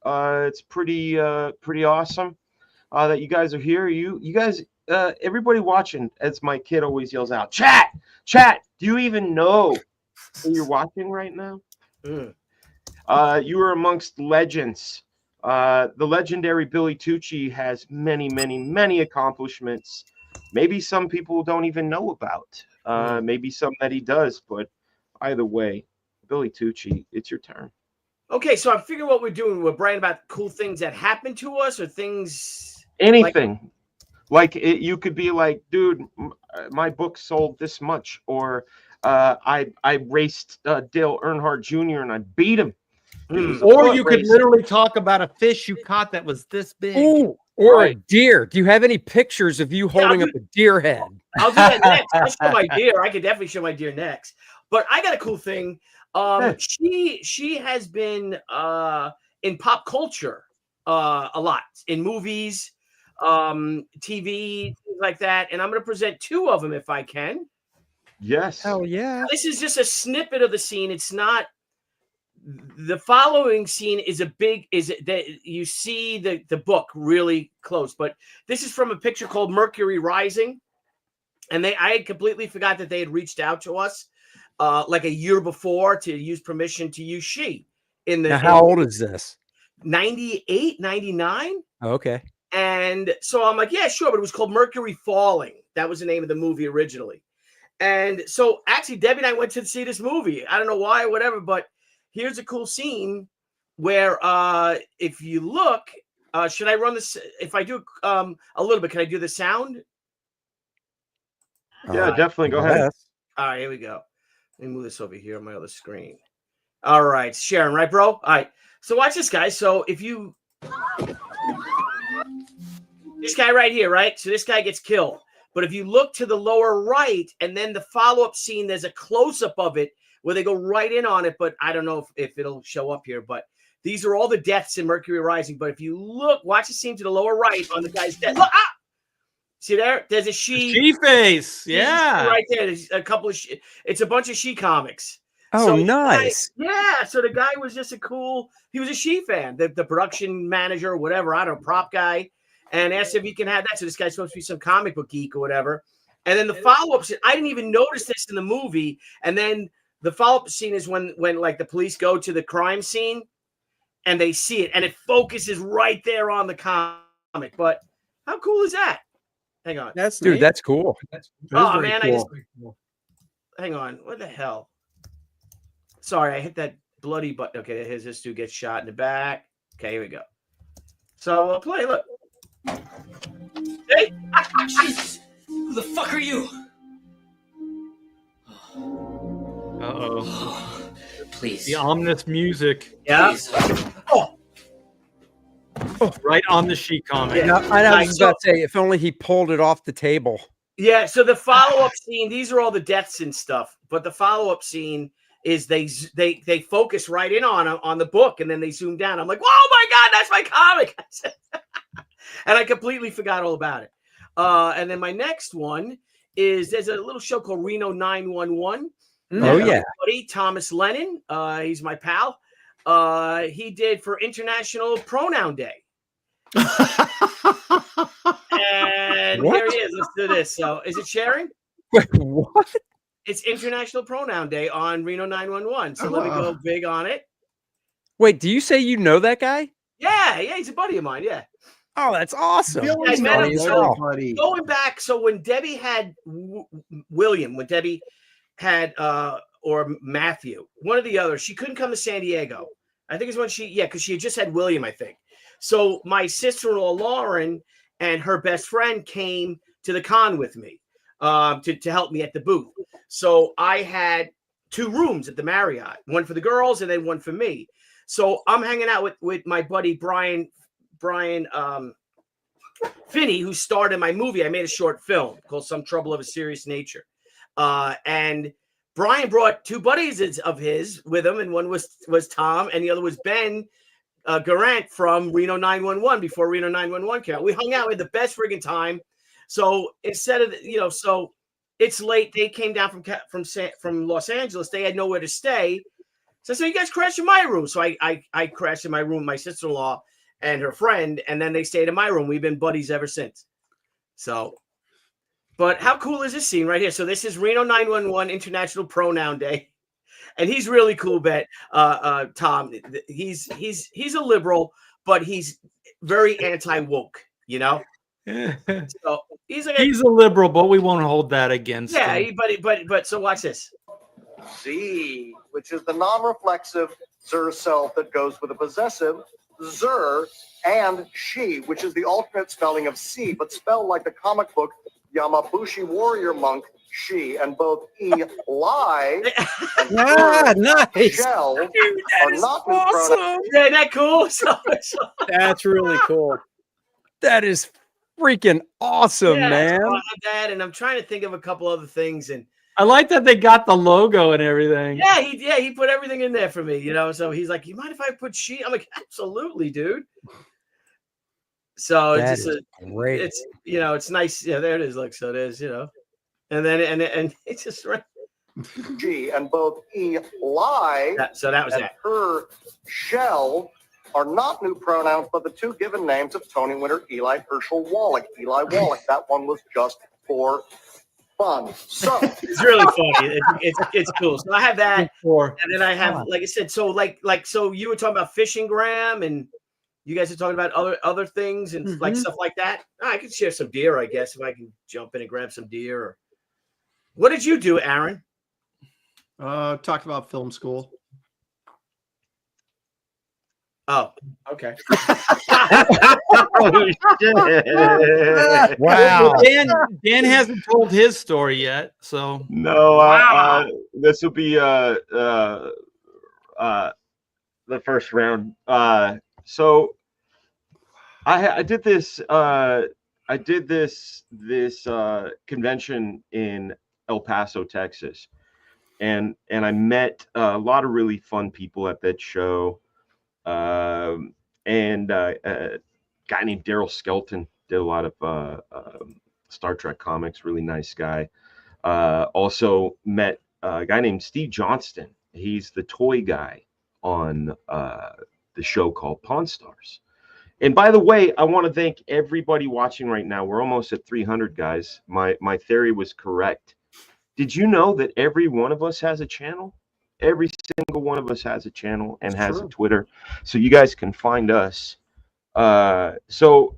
It's pretty awesome that you guys are here. You guys, everybody watching, as my kid always yells out, chat. Do you even know who you're watching right now? Mm. You are amongst legends. The legendary Billy Tucci has many accomplishments. Maybe some people don't even know about. Maybe some that he does, but either way, Billy Tucci, it's your turn. Okay, so I'm figuring what we're doing. We're bragging about cool things that happened to us, or things Anything. You could be like, dude, my book sold this much, or I raced Dale Earnhardt Jr. and I beat him. Or you could literally talk about a fish you caught that was this big. Ooh, or a deer. Do you have any pictures of you holding up a deer head? I'll do that next. I'll show my deer. I could definitely show my deer next. But I got a cool thing. She has been in pop culture a lot, in movies, TV, things like that. And I'm going to present two of them if I can. Yes. Hell yeah. This is just a snippet of the scene. It's not. The following scene is that you see the book really close, but this is from a picture called Mercury Rising, and I had completely forgot that they had reached out to us like a year before to use permission to use she in the. Now, how old is this? 98, 99. Oh, okay. And so I'm like, yeah, sure, but it was called Mercury Falling. That was the name of the movie originally. And so actually, Debbie and I went to see this movie. I don't know why, whatever, but here's a cool scene where if you look, should I run this? If I do a little bit, can I do the sound? Yeah, definitely. Go ahead. All right, here we go. Let me move this over here on my other screen. All right, Sharon, right, bro? All right. So watch this, guy. So if you... This guy right here, right? So this guy gets killed. But if you look to the lower right, and then the follow-up scene, there's a close-up of it where they go right in on it, but I don't know if it'll show up here. But these are all the deaths in Mercury Rising. But if you look, watch the scene to the lower right on the guy's death. Look, see there? There's a she face. Yeah. Right there. There's a couple of it's a bunch of she comics. Oh, so nice. Yeah. So the guy was just he was a she fan, the production manager, whatever, I don't know, prop guy, and asked if he can have that. So this guy's supposed to be some comic book geek or whatever. And then the follow-up scene, I didn't even notice this in the movie. And then the follow-up scene is when like the police go to the crime scene and they see it, and it focuses right there on the comic. But how cool is that? Hang on. That's cool. Oh man, cool. Hang on. What the hell? Sorry, I hit that bloody button. Okay, here's this dude gets shot in the back. Okay, here we go. So I'll play. Look. Hey, Jesus, who the fuck are you? Uh-oh. Please. The ominous music. Yeah. Oh. Right on the sheet comic. Yeah, I was about to say, if only he pulled it off the table. Yeah, so the follow-up scene, these are all the deaths and stuff, but the follow-up scene is they focus right in on the book, and then they zoom down. I'm like, oh my God, that's my comic. And I completely forgot all about it. And then my next one is there's a little show called Reno 911. Oh, yeah. Buddy, Thomas Lennon. He's my pal. He did for International Pronoun Day. And What? here he is. Let's do this. So is it sharing? Wait, what? It's International Pronoun Day on Reno 911. So let me go big on it. Wait, do you say you know that guy? Yeah, he's a buddy of mine. Yeah. Oh, that's awesome. Yeah, I met him. So going back, so when Debbie had William, when Debbie had or Matthew, one or the other, she couldn't come to San Diego. I think it's when because she had just had William, I think. So my sister-in-law Lauren and her best friend came to the con with me to help me at the booth. So I had 2 rooms at the Marriott, one for the girls and then one for me. So I'm hanging out with my buddy Brian Finney, who starred in my movie. I made a short film called Some Trouble of a Serious Nature. And Brian brought 2 buddies of his with him, and one was Tom, and the other was Ben Garant from Reno 911 before Reno 911 came out. We hung out with the best friggin' time. So instead of, so it's late. They came down from Los Angeles. They had nowhere to stay. So you guys crash in my room. So I crashed in my room, my sister-in-law and her friend, and then they stayed in my room. We've been buddies ever since. So, but how cool is this scene right here? So this is Reno 911 International Pronoun Day. And he's really cool, Tom. He's a liberal, but he's very anti-woke, you know? So he's a liberal, but we won't hold that against him. But so watch this. Z, which is the non-reflexive zer self that goes with the possessive zer, and she, which is the alternate spelling of C, but spelled like the comic book Yamabushi Warrior Monk, she, and both Eli and nice. Shell Dude, are not awesome. Yeah, that cool. That's really cool. That is freaking awesome, man. So I have that, and I'm trying to think of a couple other things, and I like that they got the logo and everything. yeah, he put everything in there for me, you know. So he's like, "You mind if I put she?" I'm like, "Absolutely, dude." So That it's just great. it's it's nice. Yeah, there it is. Look, so it is, and then and it's just right. G, and both Eli So that was and it. her Shell are not new pronouns, but the two given names of Tony winner Eli Herschel Wallach. Eli Wallach. That one was just for fun. So It's really funny. It's cool. So I have that, and then I have, like I said, so so you were talking about fishing, Graham, and you guys are talking about other things and like stuff like that. I could share some deer, I guess, if I can jump in and grab some deer. Or what did you do, Aaron? Talked about film school. Oh, okay. Holy shit. Wow. Dan hasn't told his story yet, so No, this will be the first round. So I did this convention in El Paso, Texas, and I met a lot of really fun people at that show. And a guy named Daryl Skelton did a lot of Star Trek comics, really nice guy. Also met a guy named Steve Johnston. He's the toy guy on the show called Pawn Stars. And by the way, I want to thank everybody watching right now. We're almost at 300, guys. My theory was correct. Did you know that every one of us has a channel? Every single one of us has a channel and has a Twitter, so you guys can find us. So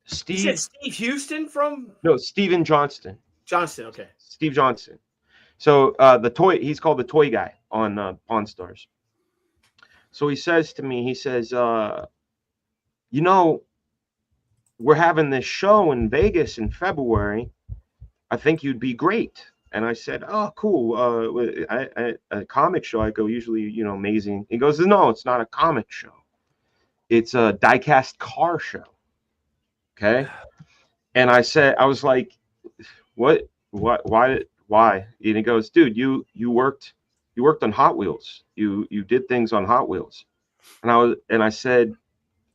Steve. You said Steve Houston from? No, Steven Johnston. Johnston, okay. Steve Johnston. So he's called the toy guy on Pawn Stars. So he says to me, he says, we're having this show in Vegas in February. I think you'd be great. And I said, oh, cool. A comic show. I go, usually, amazing. He goes, no, it's not a comic show. It's a diecast car show. Okay. And I was like, what, why? And he goes, dude, you worked on Hot Wheels. You did things on Hot Wheels. And I said,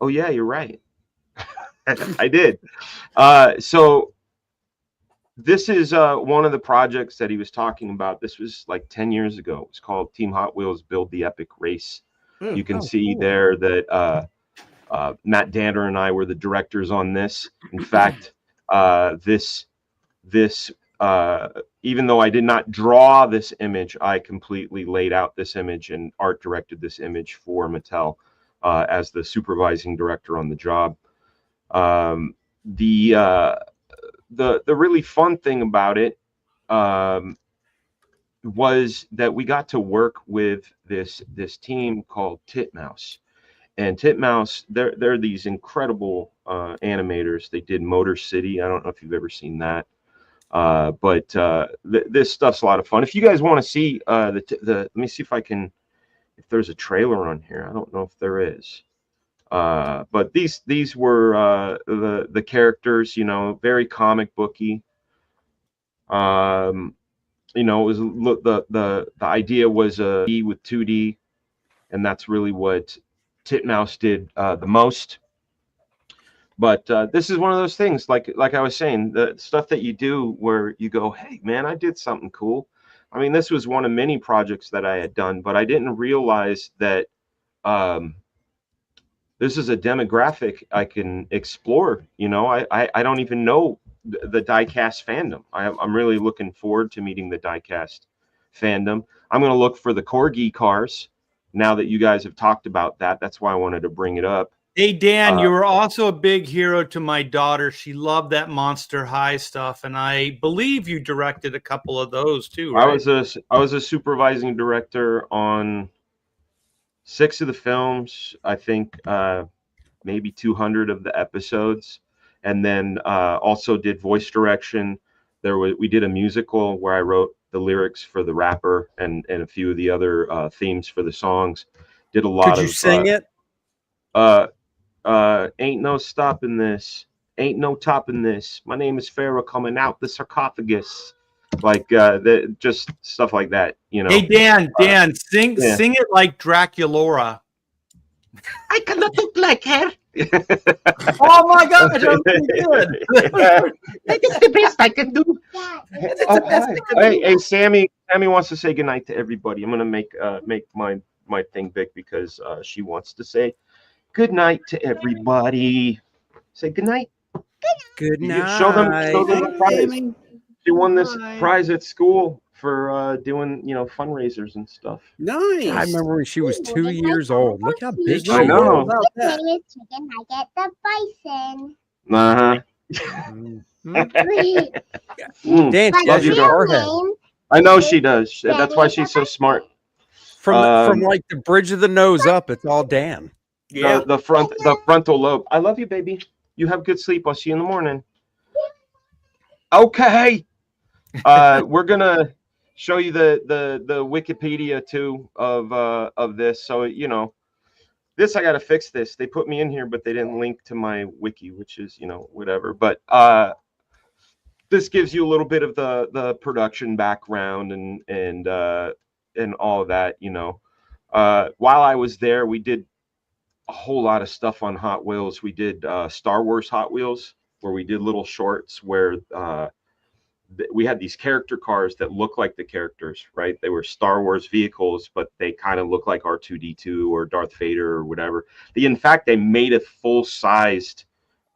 oh yeah, you're right. I did. So this is one of the projects that he was talking about. This was like 10 years ago. It was called Team Hot Wheels Build the Epic Race. You can see there that Matt Danner and I were the directors on this. In fact, this even though I did not draw this image, I completely laid out this image and art directed this image for Mattel as the supervising director on the job. The really fun thing about it was that we got to work with this team called Titmouse. And Titmouse, they're these incredible animators. They did Motor City. I don't know if you've ever seen that. But this stuff's a lot of fun. If you guys want to see let me see if there's a trailer on here. I don't know if there is. But these were the characters, very comic booky. It was the idea was E with 2D, and that's really what Titmouse did the most. But this is one of those things, like I was saying, the stuff that you do where you go, hey man, I did something cool. I mean, this was one of many projects that I had done, but I didn't realize that this is a demographic I can explore. You know, I don't even know the diecast fandom. I'm really looking forward to meeting the diecast fandom. I'm going to look for the Corgi cars now that you guys have talked about that. That's why I wanted to bring it up. Hey, Dan, you were also a big hero to my daughter. She loved that Monster High stuff, and I believe you directed a couple of those too, right? I was a supervising director on 6 of the films. I think maybe 200 of the episodes, and then also did voice direction. We did a musical where I wrote the lyrics for the rapper and a few of the other themes for the songs. Did a lot. Could you sing it? Ain't no stopping this. Ain't no topping this. My name is Pharaoh coming out the sarcophagus. Like just stuff like that, you know. Hey, Dan, sing it like Draculaura. I cannot look like her. Oh my God, that was pretty good. That is the best I can do. Hey, Sammy wants to say goodnight to everybody. I'm gonna make my thing big because she wants to say good night to everybody. Say good night. Good night. Show them the prize. She won this prize at school for doing, you know, fundraisers and stuff. Nice. I remember when she was 2 years old. Look how big she is. I know. Chicken, I get the bison. Dan, she has your forehead. I know she does. That's why she's so smart. From like the bridge of the nose up, it's all Dan. Yeah. The frontal lobe. I love you, baby. You have good sleep. I'll see you in the morning. Okay. We're gonna show you the Wikipedia too of this. So you know, this I gotta fix this. They put me in here, but they didn't link to my wiki, which is, you know, whatever. But this gives you a little bit of the production background and all of that. You know, while I was there, we did a whole lot of stuff on Hot Wheels. We did Star Wars Hot Wheels, where we did little shorts where we had these character cars that look like the characters, right? They were Star Wars vehicles, but they kind of look like R2-D2 or Darth Vader or whatever. In fact, they made a full-sized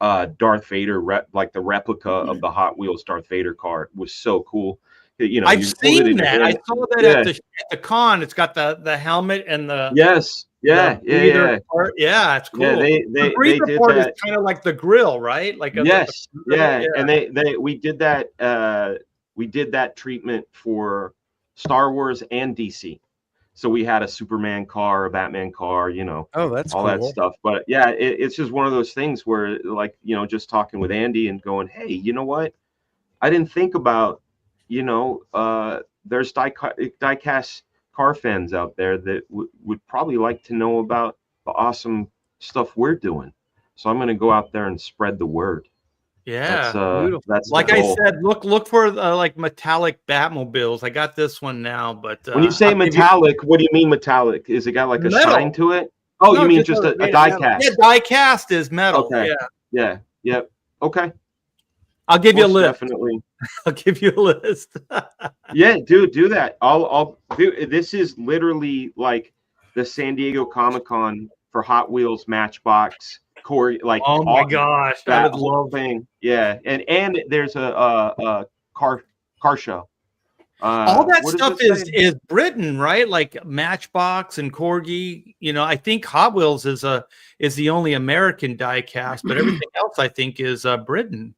Darth Vader, like the replica of the Hot Wheels Darth Vader car. It was so cool. You know, I've seen that. I saw that at the con. It's got the helmet and the yeah, it's cool. Yeah, they did that. Is kind of like the grill, right? Like and we did that treatment for Star Wars and DC. So we had a Superman car, a Batman car, you know, that's all cool. that stuff. But yeah, it's just one of those things where, like, you know, just talking with Andy and going, hey, you know what? I didn't think about, you know, there's diecast car fans out there that would probably like to know about the awesome stuff we're doing. So I'm going to go out there and spread the word. Yeah, that's like I said, look for like metallic Batmobiles. I got this one now, but when you say metallic, what do you mean metallic? Is it got like a shine to it? Oh, no, you mean just a die cast? Yeah, die cast is metal. Okay. Yeah. Okay. I'll give you a list. Definitely. I'll give you a list. Yeah, dude, do that. I'll do. This is literally like the San Diego Comic-Con for Hot Wheels, Matchbox, Corey. Like, oh my gosh, that whole thing. Yeah, and there's a car show. All that stuff is Britain, right? Like Matchbox and Corgi. You know, I think Hot Wheels is the only American die cast, but everything else I think is Britain.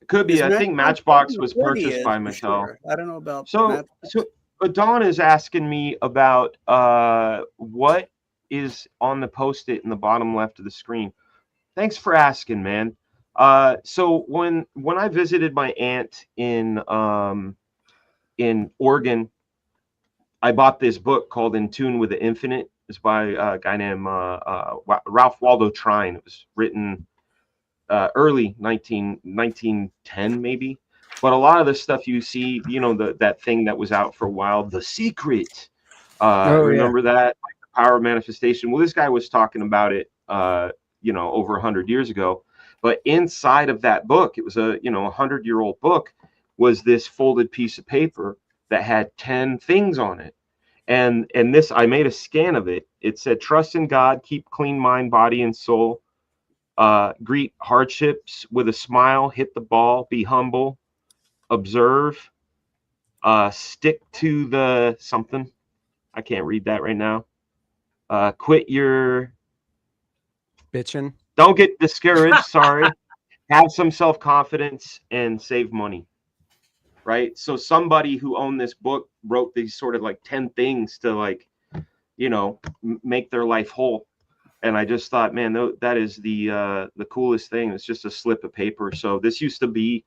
Could be. I think Matchbox was purchased by Mattel. Sure. I don't know about so Dawn is asking me about what is on the Post-it in the bottom left of the screen. Thanks for asking, man. So when I visited my aunt in Oregon, I bought this book called In Tune with the Infinite. It's by a guy named Ralph Waldo Trine. It was written early 1910 maybe, but a lot of the stuff you see, you know, that thing that was out for a while, The Secret, remember that, like the Power of Manifestation. Well, this guy was talking about it you know, over 100 years ago, but inside of that book, it was a 100-year-old book, was this folded piece of paper that had 10 things on it. And this, I made a scan of it. It said, trust in God, keep clean mind, body, and soul. Greet hardships with a smile, hit the ball, be humble, observe, stick to the something. I can't read that right now. Quit your bitching. Don't get discouraged. Sorry. Have some self-confidence and save money. Right. So somebody who owned this book wrote these sort of like 10 things to like, you know, make their life whole. And I just thought, man, that is the coolest thing. It's just a slip of paper. So this used to be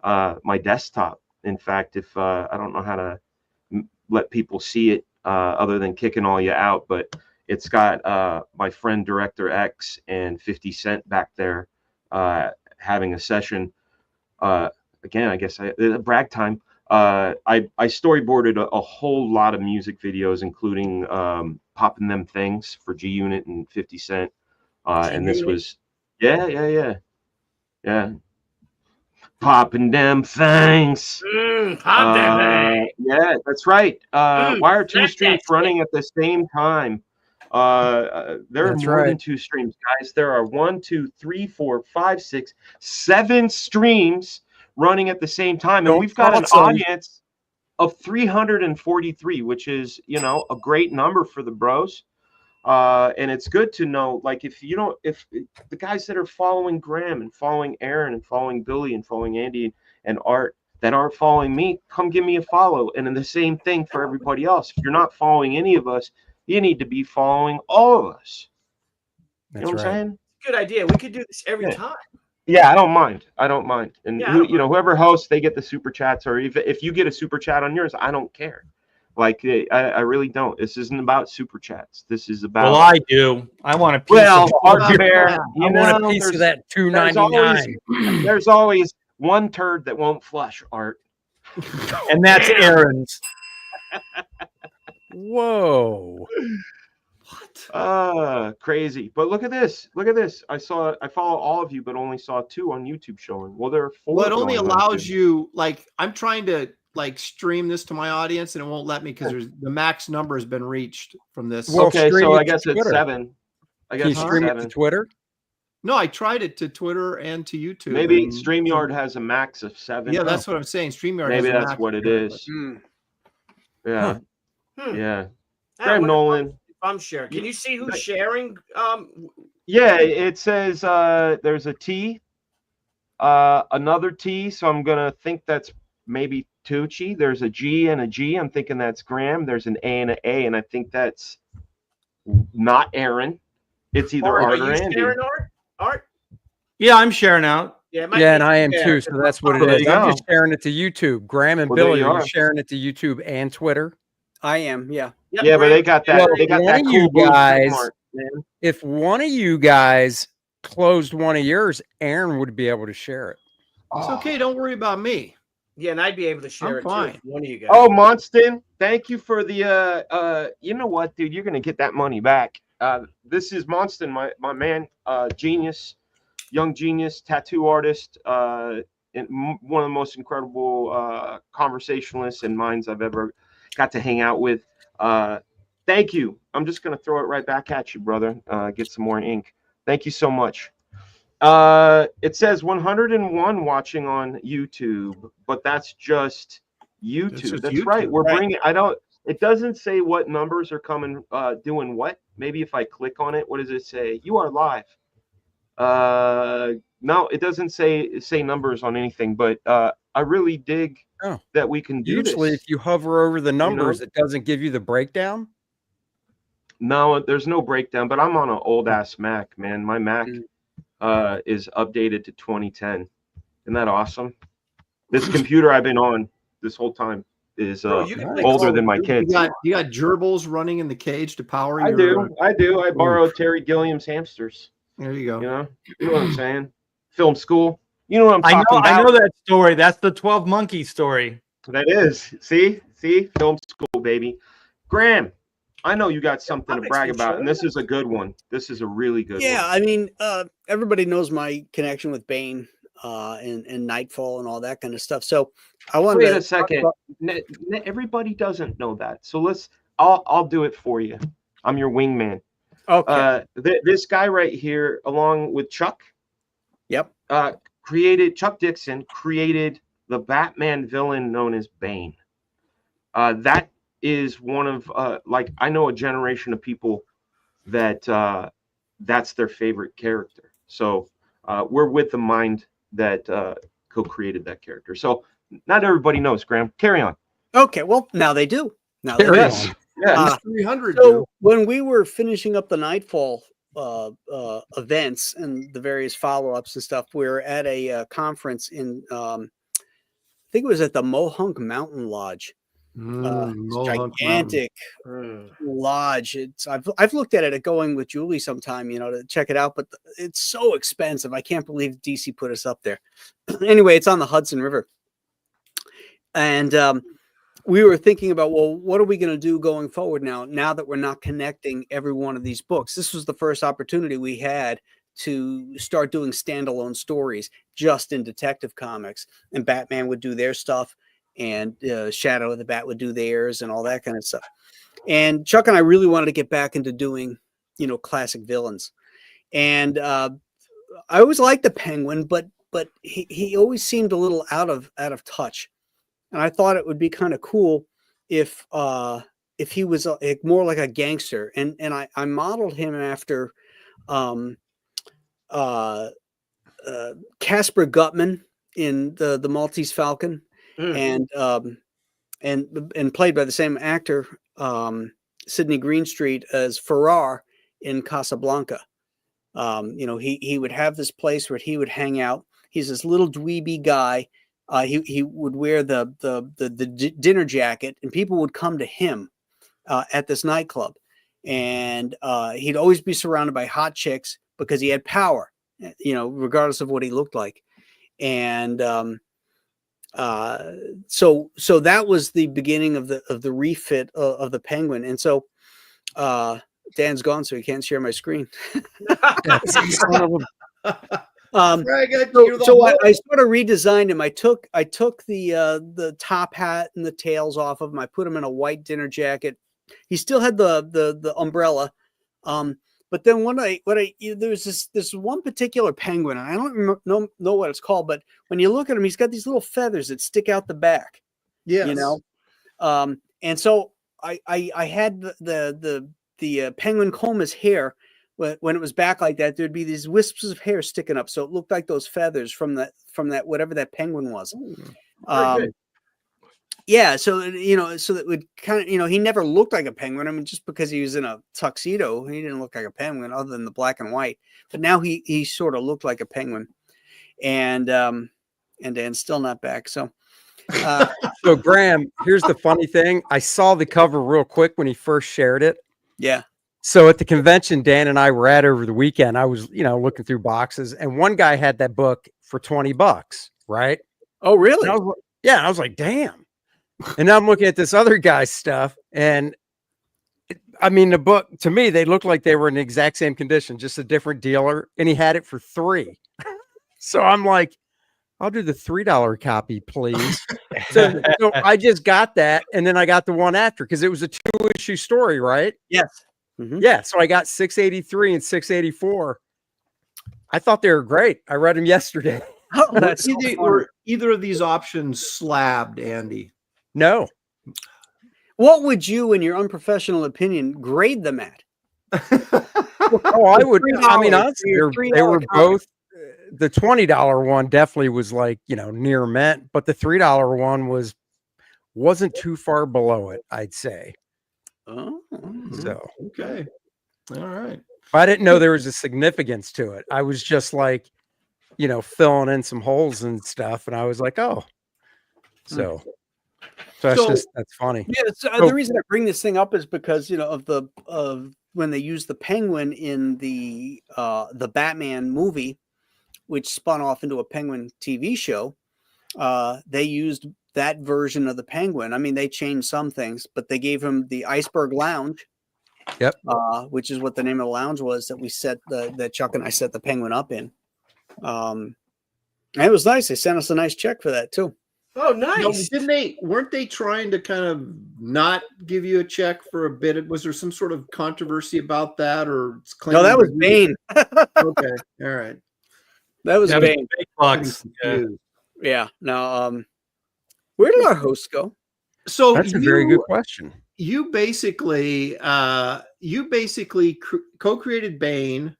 my desktop. In fact, if I don't know how to let people see it other than kicking all you out, but it's got my friend Director X and 50 Cent back there having a session. Again, I guess brag time. I storyboarded a whole lot of music videos, including Popping Them Things for G Unit and 50 Cent. And this was, yeah. Popping them things. Pop them things. Yeah, that's right. Why are two streams running at the same time? There are more than 2 streams, guys. There are 1, 2, 3, 4, 5, 6, 7 streams running at the same time, and we've got an audience of 343, which is, you know, a great number for the bros. And it's good to know, like, if the guys that are following Graham and following Aaron and following Billy and following Andy and Art that aren't following me, come give me a follow. And then the same thing for everybody else. If you're not following any of us, you need to be following all of us. You know what I'm saying? Good idea. We could do this every time. Yeah, I don't mind. And Yeah, whoever hosts, they get the super chats, or if you get a super chat on yours, I don't care. Like, I really don't. This isn't about super chats. This is about. Well, I do. I want a piece. Art Bear, I want a piece of that $2.99. There's always one turd that won't flush, Art, and that's Aaron's. Whoa. Crazy. But look at this. I follow all of you, but only saw 2 on YouTube showing. Well, there are 4. Well, it only allows you, like, I'm trying to like stream this to my audience and it won't let me because the max number has been reached from this. Well, okay, so I guess it's 7. I guess you stream it to Twitter? No, I tried it to Twitter and to YouTube. Maybe StreamYard has a max of 7. Yeah, that's what I'm saying. StreamYard. Maybe has a that's max what it is. Yeah. Hmm. Yeah. Graham Nolan. I'm sharing. Can you see who's sharing? Yeah, it says there's a T, another T. So I'm gonna think that's maybe Tucci. There's a G and a G. I'm thinking that's Graham. There's an A and an A, and I think that's not Aaron. It's either Art or Andy. Art? Yeah, I'm sharing out. Yeah, and I am too. So that's what it is. I'm just sharing it to YouTube. Graham and Billy are sharing it to YouTube and Twitter. I am, yeah. Yeah, but they got that. Well, they got that cool guys. Mark, man. If one of you guys closed one of yours, Aaron would be able to share it. It's okay. Don't worry about me. Yeah, and I'd be able to share it fine. too. One of you guys. Oh, Monston, thank you for the you know what, dude, you're gonna get that money back. This is Monston, my man, genius, young genius, tattoo artist, and one of the most incredible conversationalists and minds I've ever got to hang out with. Thank you. I'm just gonna throw it right back at you, brother. Get some more ink. Thank you so much. It says 101 watching on YouTube, but that's just YouTube. That's right. We're bringing. It doesn't say what numbers are coming. Doing what? Maybe if I click on it, what does it say? You are live. No, it doesn't say numbers on anything, but I really dig that we can do Usually, this. if you hover over the numbers, it doesn't give you the breakdown. No, there's no breakdown, but I'm on an old ass Mac, man. My Mac is updated to 2010. Isn't that awesome? This computer I've been on this whole time is older than my kids. You got gerbils running in the cage to power I your... do. I borrowed Terry Gilliam's hamsters. There you go. You know what I'm saying? Film school. You know what I'm talking about. I know that story. That's the 12 Monkeys story. That is. See? Film school, baby. Graham, I know you got something to brag about, and this is a good one. This is a really good one. Yeah, I mean, everybody knows my connection with Bane and Nightfall and all that kind of stuff. So Wait a second. Everybody doesn't know that. So I'll do it for you. I'm your wingman. Okay. This guy right here, along with Chuck. Yep. Chuck Dixon created the Batman villain known as Bane. That is one of I know a generation of people that that's their favorite character. So we're with the mind that co-created that character. So not everybody knows, Graham. Carry on. Okay, well, now they do. Now they yes. do. Yes. 300. So when we were finishing up the Nightfall events and the various follow-ups and stuff, we were at a conference in I think it was at the Mohonk Mountain Lodge. Gigantic lodge. I've looked at it at going with Julie sometime, to check it out, but it's so expensive. I can't believe DC put us up there. Anyway, it's on the Hudson River. And we were thinking about, well, what are we going to do going forward now that we're not connecting every one of these books? This was the first opportunity we had to start doing standalone stories just in Detective Comics, and Batman would do their stuff, and Shadow of the Bat would do theirs, and all that kind of stuff. And Chuck and I really wanted to get back into doing, classic villains. And I always liked the Penguin, but he always seemed a little out of touch. And I thought it would be kind of cool if he was more like a gangster. And I modeled him after Casper Gutman in the Maltese Falcon, and played by the same actor, Sidney Greenstreet, as Farrar in Casablanca. He would have this place where he would hang out. He's this little dweeby guy. He would wear the dinner jacket, and people would come to him at this nightclub, and he'd always be surrounded by hot chicks because he had power, regardless of what he looked like. And so that was the beginning of the refit of the Penguin. And so Dan's gone, so he can't share my screen. So I sort of redesigned him. I took the top hat and the tails off of him. I put him in a white dinner jacket. He still had the umbrella. But then there was this one particular penguin, and I don't know what it's called, but when you look at him, he's got these little feathers that stick out the back. Yes. And so I had the penguin comb his hair. When it was back like that, there'd be these wisps of hair sticking up, so it looked like those feathers from that whatever that penguin was. Yeah, so so that would kind of he never looked like a penguin. I mean, just because he was in a tuxedo, he didn't look like a penguin, other than the black and white. But now he sort of looked like a penguin, and Dan's still not back. So, so Graham, here's the funny thing: I saw the cover real quick when he first shared it. Yeah. So at the convention Dan and I were at over the weekend, I was, looking through boxes, and one guy had that book for $20, right? Oh, really? And I was like, damn. And now I'm looking at this other guy's stuff, and the book, to me, they looked like they were in the exact same condition, just a different dealer, and he had it for $3. So I'm like, I'll do the $3 copy, please. so I just got that, and then I got the one after, because it was a 2-issue story, right? Yes. Mm-hmm. Yeah, so I got 683 and 684. I thought they were great. I read them yesterday. Oh, that's were either of these options slabbed, Andy? No. What would you, in your unprofessional opinion, grade them at? I would. I mean, honestly, they were both. The $20 one definitely was like near mint, but the $3 one wasn't too far below it, I'd say. Oh, so okay, all right. I didn't know there was a significance to it. I was just like, filling in some holes and stuff, and I was like, oh, so that's funny. Yeah, the reason I bring this thing up is because of when they used the Penguin in the Batman movie, which spun off into a Penguin TV show. They used that version of the Penguin. I mean, they changed some things, but they gave him the Iceberg Lounge. Yep. Which is what the name of the lounge was that we set that Chuck and I set the Penguin up in. And it was nice. They sent us a nice check for that too. Oh, No, nice. weren't they trying to kind of not give you a check for a bit? Was there some sort of controversy about that, or No, that was Bane. Okay, all right. That was Bane. Big bucks. Yeah. Yeah. Now, where did our host go? So That's a very good question. You basically co-created Bane,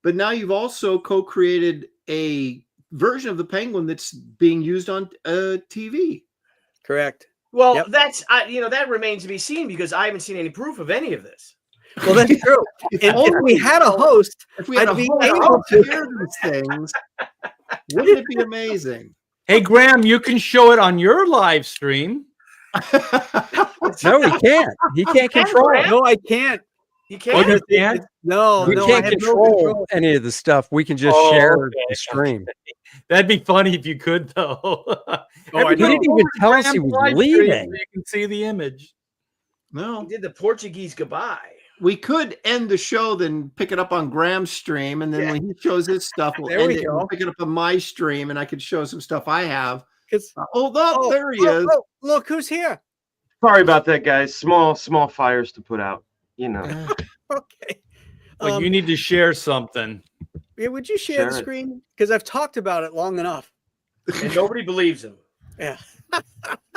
but now you've also co-created a version of the Penguin that's being used on TV. Correct. Well, that's that remains to be seen because I haven't seen any proof of any of this. Well, that's true. If we had a host, if we had I'd a be host able to to hear these things, wouldn't it be amazing? Hey, Graham, you can show it on your live stream. No, he can't. He can't control it. No, I can't. You Oh, can't. you can't? No, We no, can't I have no control control. any of the stuff. We can just Oh, share okay. the stream. That'd be funny if you could, though. I Everybody know. He didn't go even over to tell us he Graham's was live stream leaving. so you can see the image. No, He did the Portuguese goodbye. we could end the show, then pick it up on Graham's stream, and then when he shows his stuff, we'll There end we it. go. We'll pick it up on my stream, and I could show some stuff I have. It's, There he is. Oh, look who's here. Sorry about that, guys. Small fires to put out. You know. Okay. Well, you need to share something. Yeah, would you share the Share it. screen? Because I've talked about it long enough. And nobody believes him. Yeah. I'm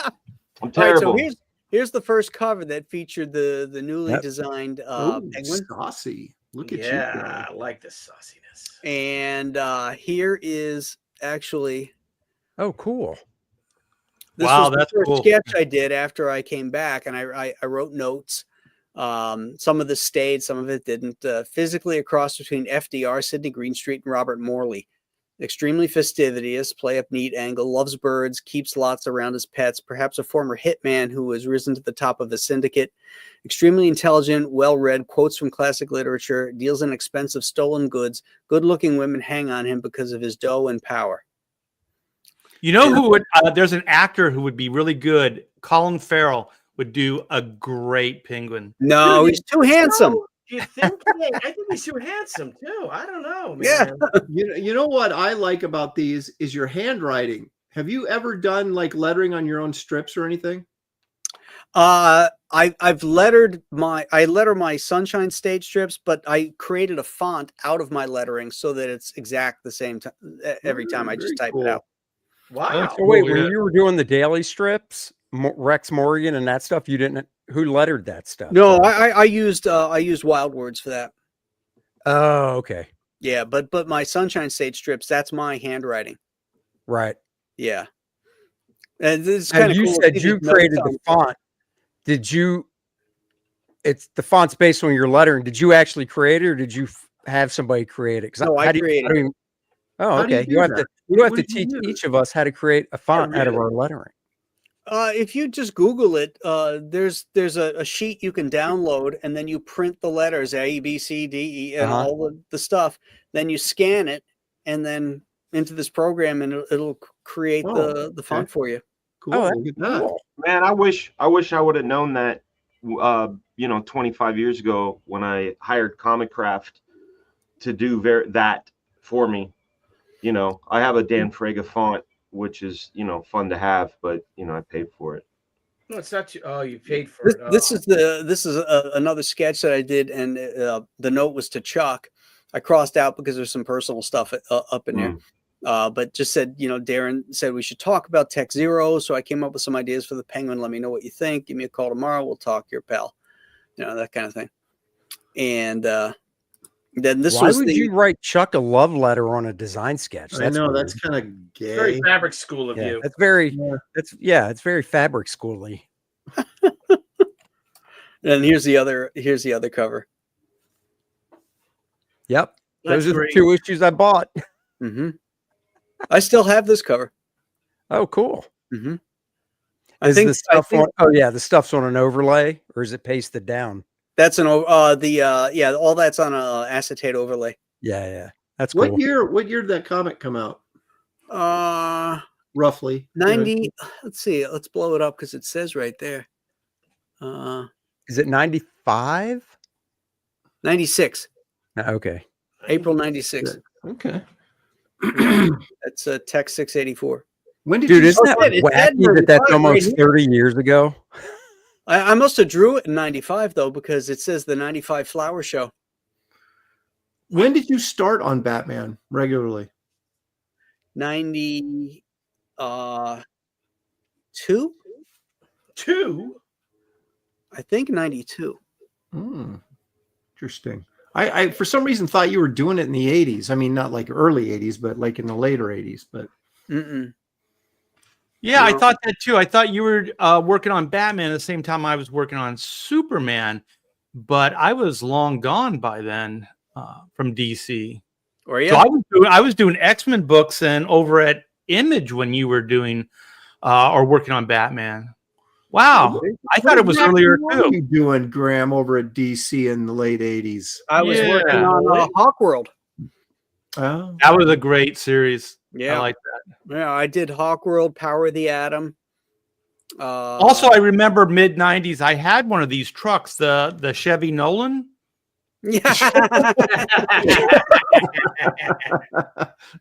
All right, terrible. so here's the first cover that featured the newly Yep. designed Oh, penguin. saucy. Look at you. Yeah, I like the sauciness. And here is actually Oh, cool. this Wow, was the that's first cool. sketch I did after I came back, and I wrote notes. Some of this stayed, some of it didn't. Physically a cross between FDR, Sidney Greenstreet, and Robert Morley. Extremely fastidious, play up neat angle, loves birds, keeps lots around his pets, perhaps a former hitman who has risen to the top of a syndicate. Extremely intelligent, well-read, quotes from classic literature, deals in expensive stolen goods. Good-looking women hang on him because of his dough and power. You know who would? There's an actor who would be really good. Colin Farrell would do a great penguin. No, he's too handsome. No, do you think? I think he's too handsome too. I don't know, man. Yeah. You know what I like about these is your handwriting. Have you ever done like lettering on your own strips or anything? I've lettered my Sunshine State strips, but I created a font out of my lettering so that it's exact the same time every time I just Very type it out. Wow. So wait, Cool, when yeah. you were doing the daily strips, Rex Morgan and that stuff, you didn't. Who lettered that stuff? No, I used Wild Words for that. Oh, okay. Yeah, but my Sunshine State strips, that's my handwriting. Right. Yeah. And this is And kind of you cool. said you created the font. Did you? It's the font's based on your lettering. Did you actually create it, or did you have somebody create it? Because No, I created it. Oh, How do you okay. do You have that? to. You have What to did you teach use? each of us how to create a font out of really? our lettering. If you just Google it, there's a sheet you can download, and then you print the letters A, B, C, D, E, and Uh-huh. all the stuff. Then you scan it, and then into this program, and it'll create Oh, the font for you. Cool. Oh, that's Look at that. cool. Man, I wish I would have known that 25 years ago when I hired Comic Craft to do that for me. You know, I have a Dan Frega font, which is, fun to have, but I paid for it. No, it's not. Oh, you paid for it. This is another sketch that I did, and the note was to Chuck. I crossed out because there's some personal stuff up in there. But just said, Darren said we should talk about Tech Zero. So I came up with some ideas for the Penguin. Let me know what you think. Give me a call tomorrow. We'll talk. Your pal, that kind of thing. And then this Why was would you write Chuck a love letter on a design sketch? I know weird. that's kind of gay. Very fabric school of Yeah, you. that's very. It's very fabric schooly. And here's the other cover. Yep, That's those are great. the 2 issues I bought. Mm-hmm. I still have this cover. Oh, cool. Mm-hmm. Is the stuff on? Oh yeah, the stuff's on an overlay, or is it pasted down? That's all that's on a acetate overlay. Yeah, that's cool. What year did that comic come out? Roughly 90. Let's see. Let's blow it up because it says right there. Is it 95? 96. Okay. April 96. Okay. That's Tech 684. When did Dude, you isn't that Oh, it said wacky that that's 95 almost right here. 30 years ago? I must have drew it in 95 though, because it says the 95 Flower Show. when did you start on Batman regularly? 92. Two. I think 92. Hmm. Interesting. I for some reason thought you were doing it in the 80s. I mean, not like early 80s, but like in the later 80s. But Yeah, I thought that too. I thought you were working on Batman at the same time I was working on Superman, but I was long gone by then from DC. Or yeah, So I was doing X-Men books and over at Image when you were doing or working on Batman. Wow, I thought it was earlier What were too. you doing, Graham, over at DC in the late 80s? I was working Yeah. on Hawkworld. Oh, That was a great series. Yeah, I like that. yeah, I did Hawkworld, Power of the Atom. Also, I remember mid '90s. I had one of these trucks, the Chevy Nolan. yeah,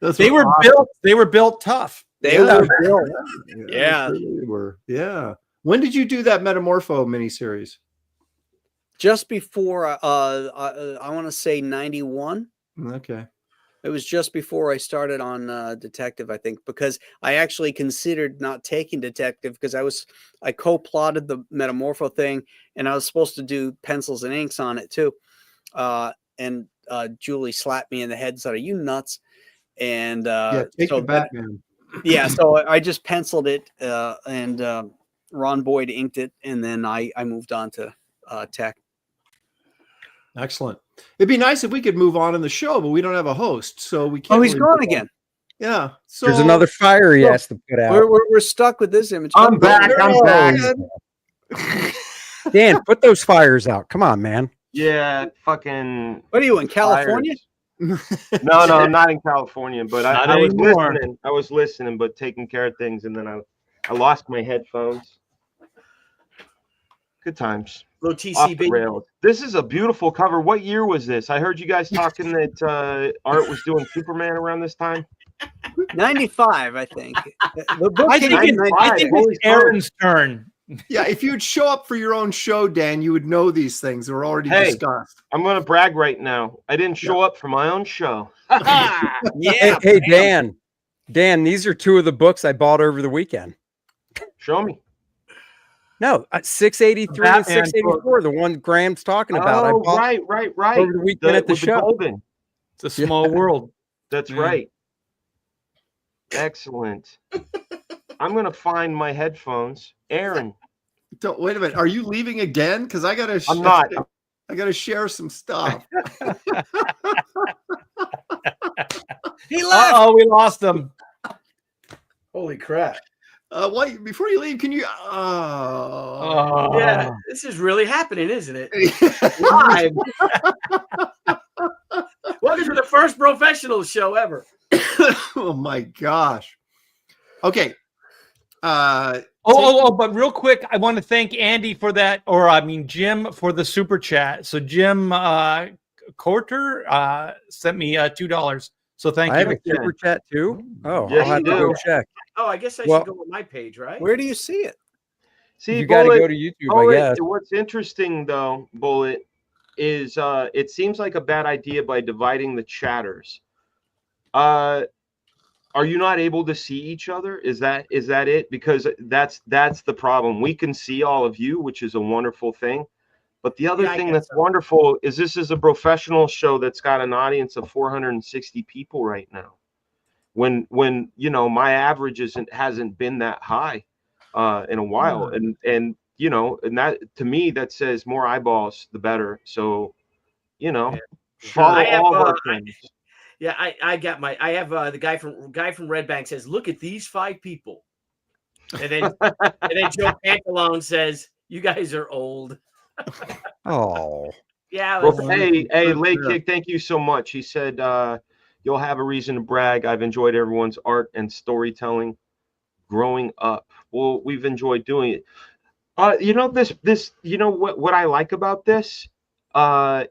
They were built tough. they were built. Yeah, they were. Yeah. When did you do that Metamorpho miniseries? Just before I want to say 91. Okay. It was just before I started on Detective, I think, because I actually considered not taking Detective because I co-plotted the Metamorpho thing, and I was supposed to do pencils and inks on it too. And Julie slapped me in the head and said, "Are you nuts?" And Take so the Batman. yeah, so I just penciled it, and Ron Boyd inked it, and then I moved on to tech. Excellent. It'd be nice if we could move on in the show, but we don't have a host, so we can't. Oh, he's really gone move on. again. Yeah. So There's another fire he has to put out. We're stuck with this image. I'm back. I'm back. Dan, put those fires out. Come on, man. Yeah, fucking. What are you in California? No, I'm not in California, but Not I was anymore. listening. I was listening, but taking care of things, and then I lost my headphones. Good times. Little Off the TCB. rails. This is a beautiful cover. What year was this? I heard you guys talking that Art was doing Superman around this time. 95, I think. The book I came think, out in it's, 95. I think it's Aaron's turn. yeah, if you'd show up for your own show, Dan, you would know these things. They're already Hey. discussed. I'm gonna brag right now. I didn't show up for my own show. Yeah, Hey, Dan, these are two of the books I bought over the weekend. Show me. No, 683 and Batman 684, the one Graham's talking about. I Oh, bought right. over the weekend at the with show. Golden. It's a small world. That's Yeah. right. Excellent. I'm gonna find my headphones. Aaron, Don't, wait a minute. Are you leaving again? Because I gotta. I'm not. I gotta share some stuff. he left. Oh, we lost him. Holy crap. Wait, before you leave, can you? Oh. Yeah, this is really happening, isn't it? Live. Welcome to the first professional show ever. Oh my gosh. Okay. But real quick, I want to thank Andy for that, or I mean Jim for the super chat. So Jim Corter sent me $2. So thank I have you. a super chat too. Oh, Yes, I'll have you to go do. check. Oh, I guess I Well- should go on my page, right? Where do you see it? See, You got to Bullet, go to YouTube, Bullet, I guess. what's interesting though, Bullet, is it seems like a bad idea by dividing the chatters. Are you not able to see each other? Is that it? Because that's the problem. We can see all of you, which is a wonderful thing. But the other Yeah, I thing guess that's so. wonderful is this is a professional show that's got an audience of 460 people right now. When you know my average hasn't been that high in a while, and that to me that says more eyeballs the better. So follow I have, all of our friends. Yeah, I have the guy from Red Bank says, look at these 5 people. And then Joe Pantalone says, you guys are old. Oh, Yeah. Well, that's- hey, Late Kick, thank you so much. He said, you'll have a reason to brag. I've enjoyed everyone's art and storytelling growing up. Well, we've enjoyed doing it. What I like about this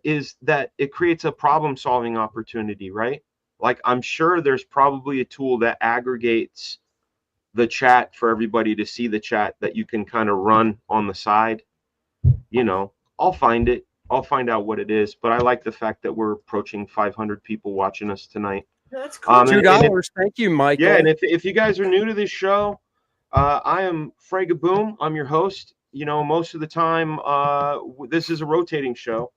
is that it creates a problem-solving opportunity, right? Like, I'm sure there's probably a tool that aggregates the chat for everybody to see the chat that you can kind of run on the side, I'll find it. I'll find out what it is. But I like the fact that we're approaching 500 people watching us tonight. That's cool. $2. Thank you, Michael. Yeah, and if you guys are new to this show, I am Fregaboom. I'm your host. Most of the time, this is a rotating show.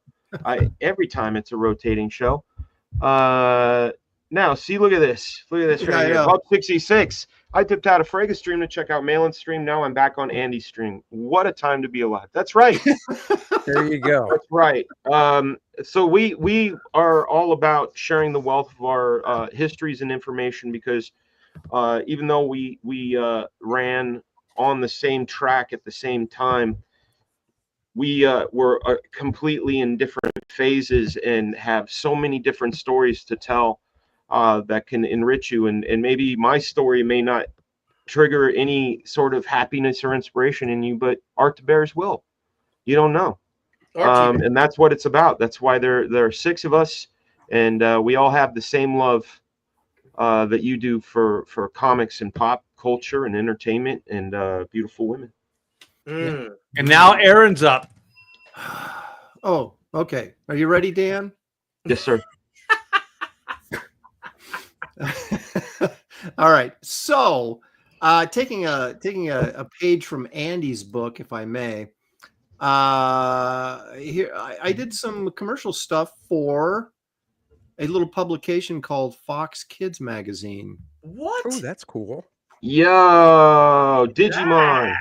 Every time it's a rotating show. Now, see, look at this. Look at this right here. Up 66. I dipped out of Frega's stream to check out Malin's stream. Now I'm back on Andy's stream. What a time to be alive. That's right. There you go. That's right. So we are all about sharing the wealth of our histories and information, because even though we ran on the same track at the same time, we were completely in different phases and have so many different stories to tell that can enrich you. And maybe my story may not trigger any sort of happiness or inspiration in you, but Art to Bears will. You don't know. And that's what it's about. That's why there are 6 of us, and we all have the same love that you do for comics and pop culture and entertainment and beautiful women. And now Aaron's up. Oh, okay. Are you ready, Dan? Yes, sir. All right. So, taking a page from Andy's book, if I may. Here I did some commercial stuff for a little publication called Fox Kids Magazine. What? Oh, that's cool. Yo, Digimon.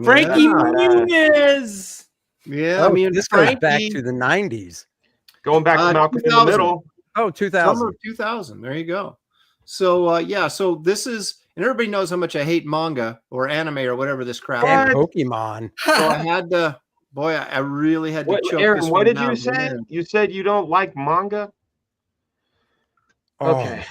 Frankie Muniz. Yeah, I mean, this goes back to the 90s. Going back to Malcolm in the Middle. Oh, 2000. Summer of 2000. There you go. So, so this is, and everybody knows how much I hate manga or anime or whatever this crap And is. Pokemon. So I had to, I really had to choke Aaron, this what one did you down. say? You said you don't like manga? Okay.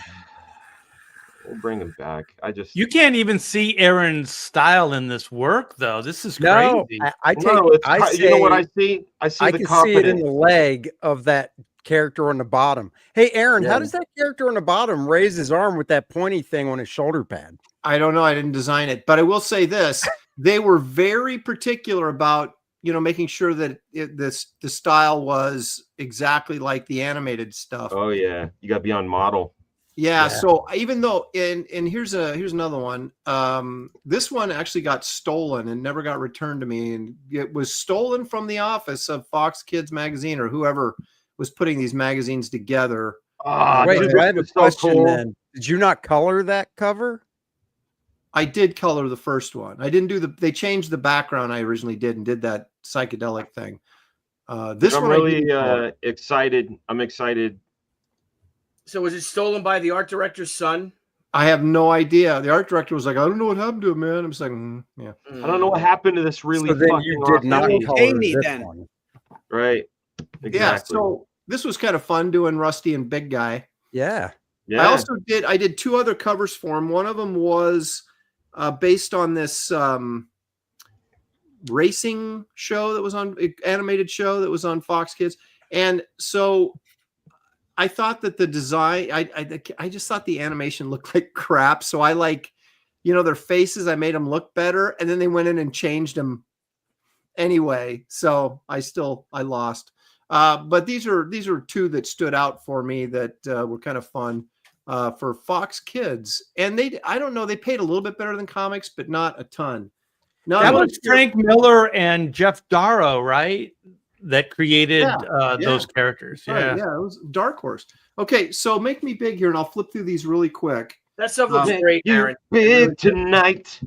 We'll bring him back. You can't even see Aaron's style in this work, though. This is No, crazy. You know what I see? I see I the can confidence. see it in the leg of that character on the bottom. Hey, Aaron, Yeah. how does that character on the bottom raise his arm with that pointy thing on his shoulder pad? I don't know. I didn't design it, but I will say this: they were very particular about making sure that the style was exactly like the animated stuff. Oh yeah, you got to be on model. Yeah. So even though, and here's another one. This one actually got stolen and never got returned to me, and it was stolen from the office of Fox Kids Magazine or whoever was putting these magazines together. Wait, dude, I have a this is so question cool. then. Did you not color that cover? I did color the first one. I didn't do they changed the background I originally did and did that psychedelic thing. This I'm one really excited. I'm excited. So was it stolen by the art director's son? I have no idea. The art director was like, I don't know what happened to it, man. I'm just like, yeah. I don't know what happened to this really So then fucking you did not authentic- color me this then. one. Right. Exactly. Yeah. So this was kind of fun doing Rusty and Big Guy. Yeah. yeah. I also did 2 other covers for him. One of them was based on this racing show that was on animated show that was on Fox Kids. And so I thought that the design, I just thought the animation looked like crap. So I their faces, I made them look better. And then they went in and changed them anyway. So I lost. But these are 2 that stood out for me that were kind of fun for Fox Kids. And I don't know, they paid a little bit better than comics, but not a ton. No, That was Frank Miller and Jeff Darrow, right? That created those characters. Right, yeah, it was Dark Horse. Okay, so make me big here, and I'll flip through these really quick. That stuff looks great, You Aaron. big tonight.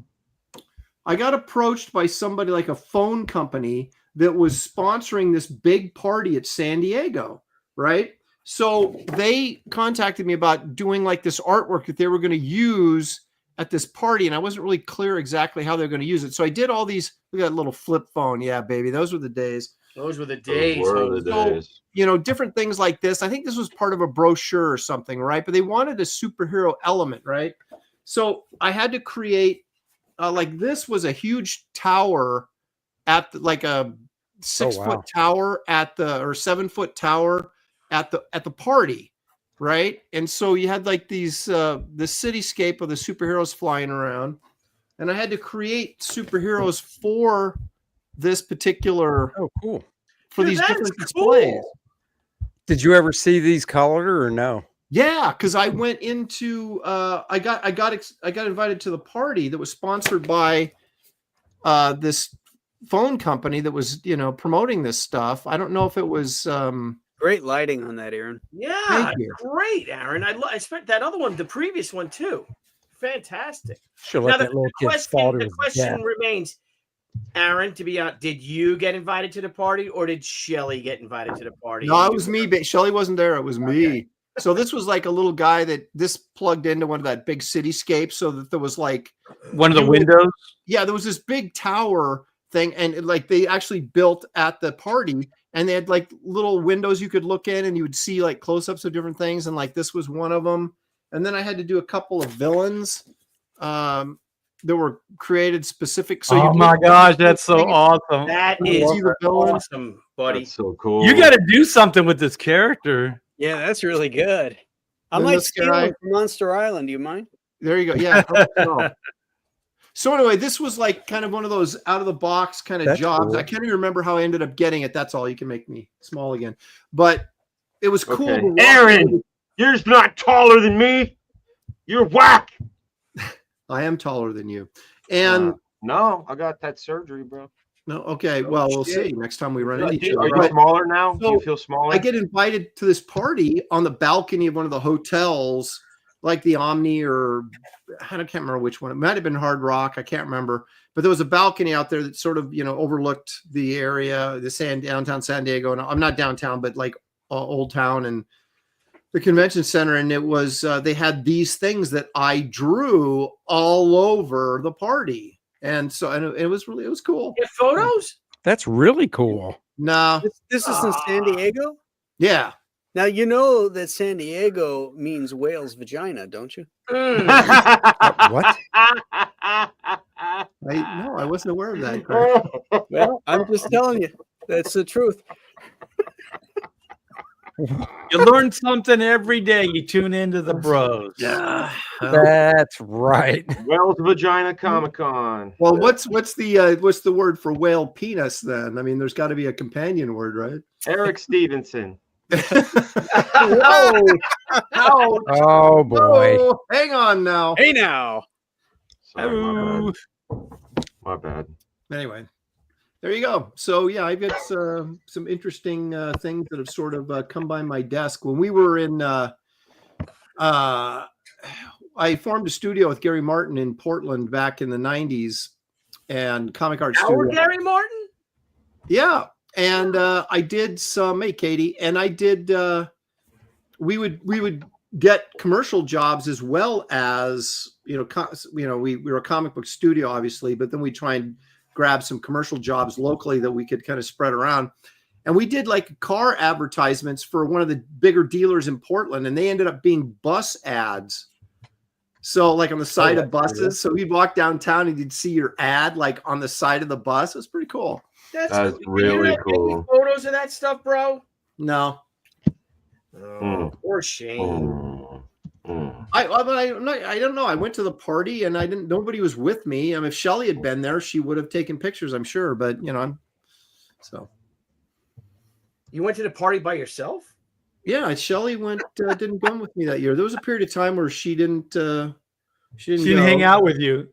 I got approached by somebody like a phone company that was sponsoring this big party at San Diego, right? So they contacted me about doing like this artwork that they were going to use at this party, and I wasn't really clear exactly how they're going to use it. So I did all these. Look at that little flip phone. Yeah, baby, those were the days. Those were the days. Those were the days. Different things like this. I think this was part of a brochure or something, right? But they wanted a superhero element, right? So I had to create, this was a huge tower at like a 6-foot tower or 7-foot tower at the party, right? And so you had like these the cityscape of the superheroes flying around. and I had to create superheroes for this particular. Oh, cool. For Dude, these that different is displays. cool. Did you ever see these colored or no? Yeah, because I went into I got invited to the party that was sponsored by this phone company that was promoting this stuff. I don't know if it was Great lighting on that, Aaron. Yeah, Thank you. great, Aaron. I spent that other one, the previous one too. Fantastic. Should Now let the, that little the kid fall to the his question death. remains, Aaron. To be honest, did you get invited to the party, or did Shelly get invited to the party? No, it was me. But Shelly wasn't there. It was me. Okay. So this was like a little guy that this plugged into one of that big cityscape, so that there was like One of the windows. yeah, there was this big tower thing, and like they actually built at the party, and they had like little windows you could look in, and you would see like close-ups of different things, and like this was one of them. And then I had to do a couple of villains that were created specific. So Oh my gosh, that's so awesome! That You is see the villain? awesome, buddy. That's so cool. You got to do something with this character. Yeah, that's really good. I Then might this steal guy- him from Monster Island. Do you mind? There you go. Yeah. So anyway, this was like kind of one of those out of the box kind of That's jobs. cool. I can't even remember how I ended up getting it. That's all. You can make me small again. But it was cool. Okay. to watch. Aaron, you're not taller than me. You're whack. I am taller than you. And No, I got that surgery, bro. no, okay. Well, we'll see next time we run into each Are other. you But smaller now? Do you So, feel smaller? I get invited to this party on the balcony of one of the hotels, like the Omni, or I can't remember which one. It might have been Hard Rock. I can't remember. But there was a balcony out there that sort of, overlooked the area, downtown San Diego. And I'm not downtown, but like Old Town and the convention center. And it was, they had these things that I drew all over the party. And so, and it was cool. Get photos? That's really cool. No. This is in San Diego. Yeah. Now you know that San Diego means whale's vagina, don't you? Mm. What? I wasn't aware of that. Craig. Well, I'm just telling you, that's the truth. You learn something every day. You tune into the bros. Yeah. That's right. Wells Vagina Comic Con. Well, what's the word for whale penis then? I mean, there's got to be a companion word, right? Eric Stevenson. Whoa! Ouch. Oh boy. Oh, hang on now. Hey now. Sorry, my bad. My bad. Anyway, there you go. So yeah, I've got some interesting things that have sort of come by my desk. When we were in, I formed a studio with Gary Martin in Portland back in the '90s, and Comic Art Our Studio. Gary Martin? Yeah. And I did some, hey Katie, and I did. We would get commercial jobs as well as we were a comic book studio, obviously, but then we try and grab some commercial jobs locally that we could kind of spread around. And we did like car advertisements for one of the bigger dealers in Portland, and they ended up being bus ads. So like on the side of buses. So we'd walk downtown and you'd see your ad like on the side of the bus. It was pretty cool. That's That's cool. really You not get any cool. photos of that stuff, bro? No. Oh, poor Shane. I don't know. I went to the party and nobody was with me. I mean, if Shelly had been there, she would have taken pictures, I'm sure. But so. You went to the party by yourself? Yeah, Shelly didn't go with me that year. There was a period of time where she didn't She didn't hang out with you.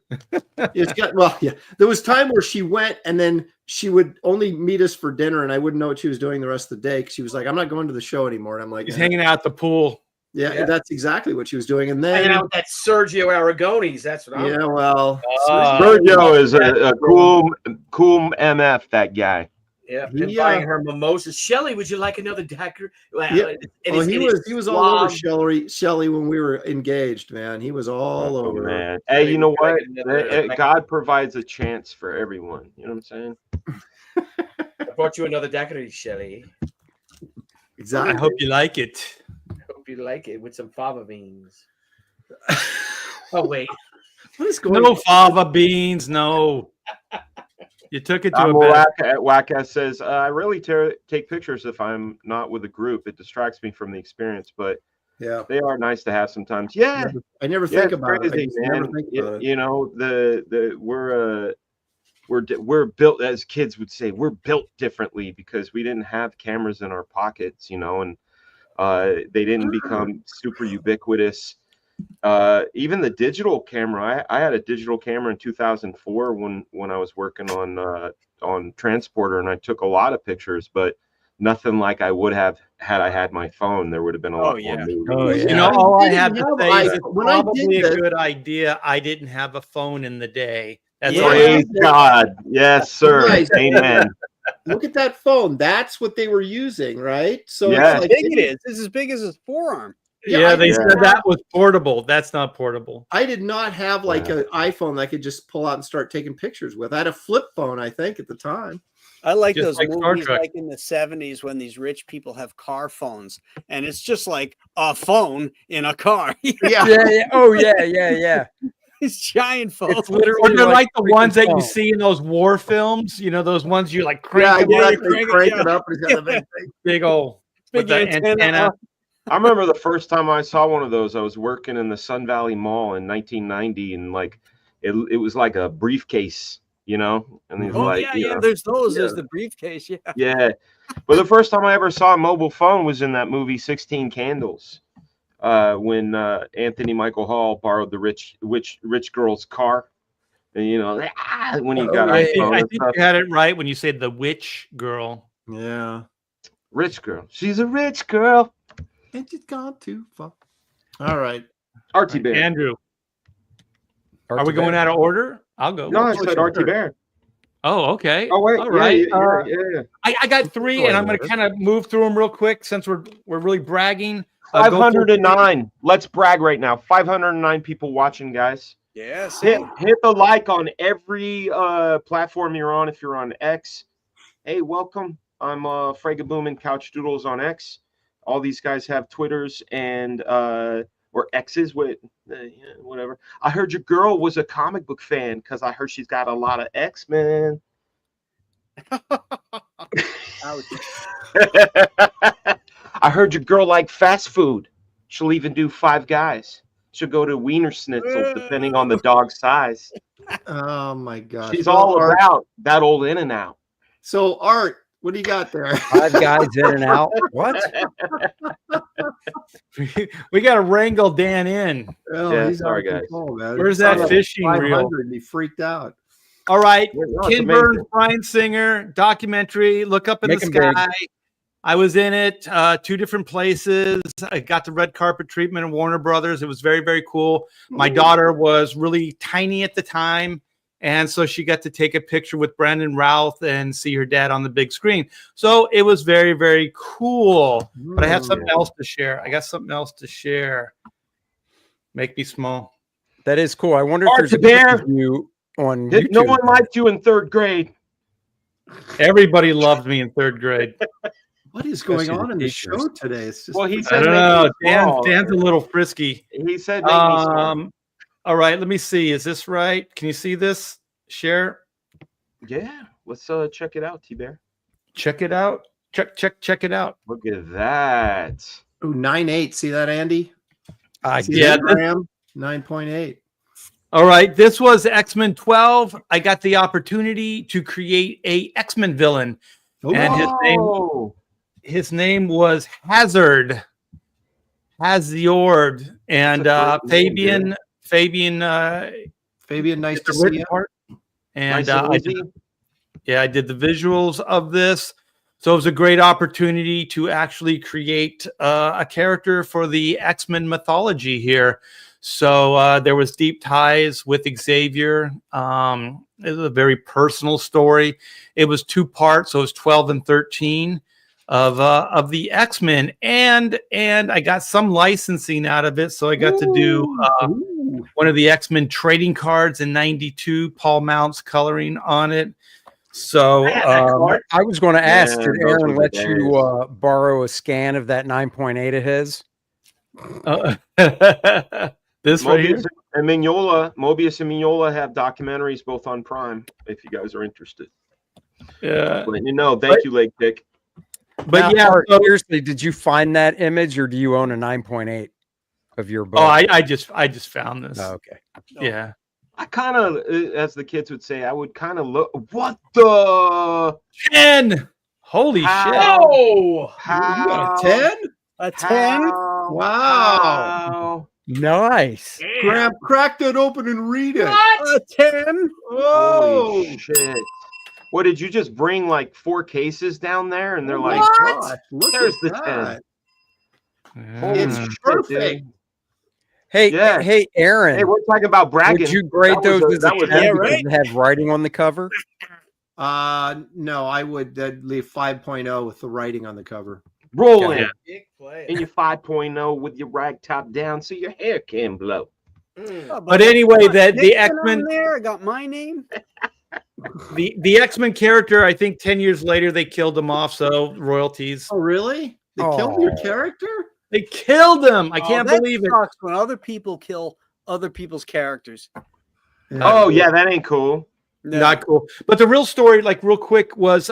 There was time where she went and then she would only meet us for dinner, and I wouldn't know what she was doing the rest of the day because she was like, "I'm not going to the show anymore." And I'm like, He's hanging out at the pool. Yeah, that's exactly what she was doing. And Hanging then, out with that Sergio Aragones. That's what I'm. yeah, well, Sergio is a cool MF. That guy. Yeah, and buying her mimosas. Shelly, would you like another daiquiri? Well, Yeah. He was all over Shelly. Shelly when we were engaged, man. He was all Oh, over. man. Hey, you know what? Another- God provides a chance for everyone. You know what I'm saying? I brought you another daiquiri, Shelly. Exactly. I hope you like it. Hope you like it with some fava beans. Oh wait, What is going No on? fava beans. No. You took it to a Whack bad. Wackass says, I really take pictures if I'm not with a group. It distracts me from the experience. But Yeah, they are nice to have sometimes. Yeah, I never think about it. I crazy, just never man. think about it. You know, we're built, as kids would say, we're built differently because we didn't have cameras in our pockets, you know, and they didn't become super ubiquitous. Even the digital camera, I had a digital camera in 2004 when I was working on Transporter, and I took a lot of pictures, but nothing like I would have had I had my phone. There would have been a lot more movies. Oh, yeah. You know, all I have to didn't say have is it's when I probably did a this- good idea. I didn't have a phone in the day. That's Yeah. all I Praise God. Yes, sir. Nice. Amen. Look at that phone. That's what they were using, right? So Yeah. How it's like big it is. It's as big as his forearm. Yeah, they Yeah. said that was portable. That's not portable. I did not have like an iPhone that I could just pull out and start taking pictures with. I had a flip phone, I think, at the time. I like Just those like Star movies Trek. like in the 70s when these rich people have car phones and it's just like a phone in a car. Yeah. Yeah. Oh, yeah. These giant phones. It's literally Or they're like the freaking ones that you phone. see in those war films. You know, those ones you like Yeah, crank them up, exactly. Crank it up. And it's got a big thing. big old with the Big antenna. antenna. I remember the first time I saw one of those, I was working in the Sun Valley Mall in 1990, and like it was like a briefcase, you know, and he's Oh, like, yeah, you yeah. know, There's those. Yeah. There's the briefcase. Yeah. yeah. But the first time I ever saw a mobile phone was in that movie 16 Candles, when Anthony Michael Hall borrowed the rich girl's car, and you know, when he got I iPhone and think stuff. you had it right when you said the witch girl. Yeah. Rich girl, she's a rich girl. And it's gone too far. All right. Artie Bear. Andrew, are we going out of order? I'll go. No, I said Artie Bear. Oh, okay. Oh wait, All right. yeah. I got three, and I'm going to kind of move through them real quick since we're really bragging. Go for 509. Let's brag right now. 509 people watching, guys. Yes. Hit the like on every platform you're on. If you're on X, hey, welcome. I'm Fragaboom and Couch Doodles on X. All these guys have Twitters and or X's with whatever. I heard your girl was a comic book fan because I heard she's got a lot of X-Men. Ouch. I heard your girl like fast food. She'll even do Five Guys. She'll go to Wiener Schnitzel depending on the dog's size. Oh my gosh. She's Well, all Art, about that old In and Out. So Art, what do you got there? 5 guys in and out. What? We got to wrangle Dan in. Oh, Yeah, he's sorry, out of guys. control, man. Where's He saw that fishing reel? 500 and he freaked out. All right. No, it's Ken amazing. Burns, Brian Singer, documentary, Look Up in Make the 'em big. Sky. I was in it, 2 different places. I got the red carpet treatment of Warner Brothers. It was very, very cool. My daughter was really tiny at the time. And so she got to take a picture with Brandon Routh and see her dad on the big screen. So it was very, very cool. But I have something else to share. I got something else to share. Make me small. That is cool. I wonder if Art there's the a Bear. picture of you on YouTube. No one liked you in 3rd grade. Everybody loved me in 3rd grade. What is going Especially on the in the teachers. show today? It's just Well, he I said don't make know. me small. Dan's a little frisky. He said make me small. All right, let me see. Is this right? Can you see this? Share. Yeah, let's check it out, T-Bear. Check it out. Check it out. Look at that. Ooh, 9.8. See that, Andy? See Yeah. that, Graham? 9.8. All right. This was X-Men 12. I got the opportunity to create a X-Men villain, and his name was Hazard. Hazard. And That's a great name, Fabian. Fabian, nice did to the see written you. part. And Nice and I easy. I did the visuals of this. So it was a great opportunity to actually create a character for the X-Men mythology here. So there was deep ties with Xavier. It was a very personal story. It was 2 parts, so it was 12 and 13 of the X-Men, and I got some licensing out of it. So I got to do one of the X-Men trading cards in '92. Paul Mounts coloring on it. So I was going to ask, Yeah, did those Aaron were let the you borrow a scan of that 9.8 of his? This right here. Mobius and Mignola have documentaries both on Prime if you guys are interested. Yeah. Letting you know. Thank you, Lake Dick. But now, yeah, Art, so- seriously, did you find that image, or do you own a 9.8 of your book? Oh, I just found this. Oh, okay. Yeah. I kind of, as the kids would say, I would kind of look. What the 10. Holy shit. Oh, How? You got a 10? A 10? How? Wow. Nice. Grab, crack that open and read it. A 10? Oh, Holy shit! What did you just bring? Like 4 cases down there, and they're like, gosh, look there's at the that. 10. Yeah. It's Shit, perfect. dude. Hey, Yeah. hey, Aaron. Hey, we're talking about bragging. Would you grade That was those a- as that a was 10 Yeah, because right. it had writing on the cover? No, I would leave 5.0 with the writing on the cover. rolling Yeah. big play. in your 5.0 with your rag top down so your hair can blow. Mm. But anyway, that the Nixon on X-Men there. I got my name. the X-Men character, I think 10 years later they killed him off, so royalties. Oh, really? They killed your Oh. character? They killed him. I can't that believe it. sucks when other people kill other people's characters. Oh yeah, that ain't cool. No. Not cool. But the real story, like real quick, was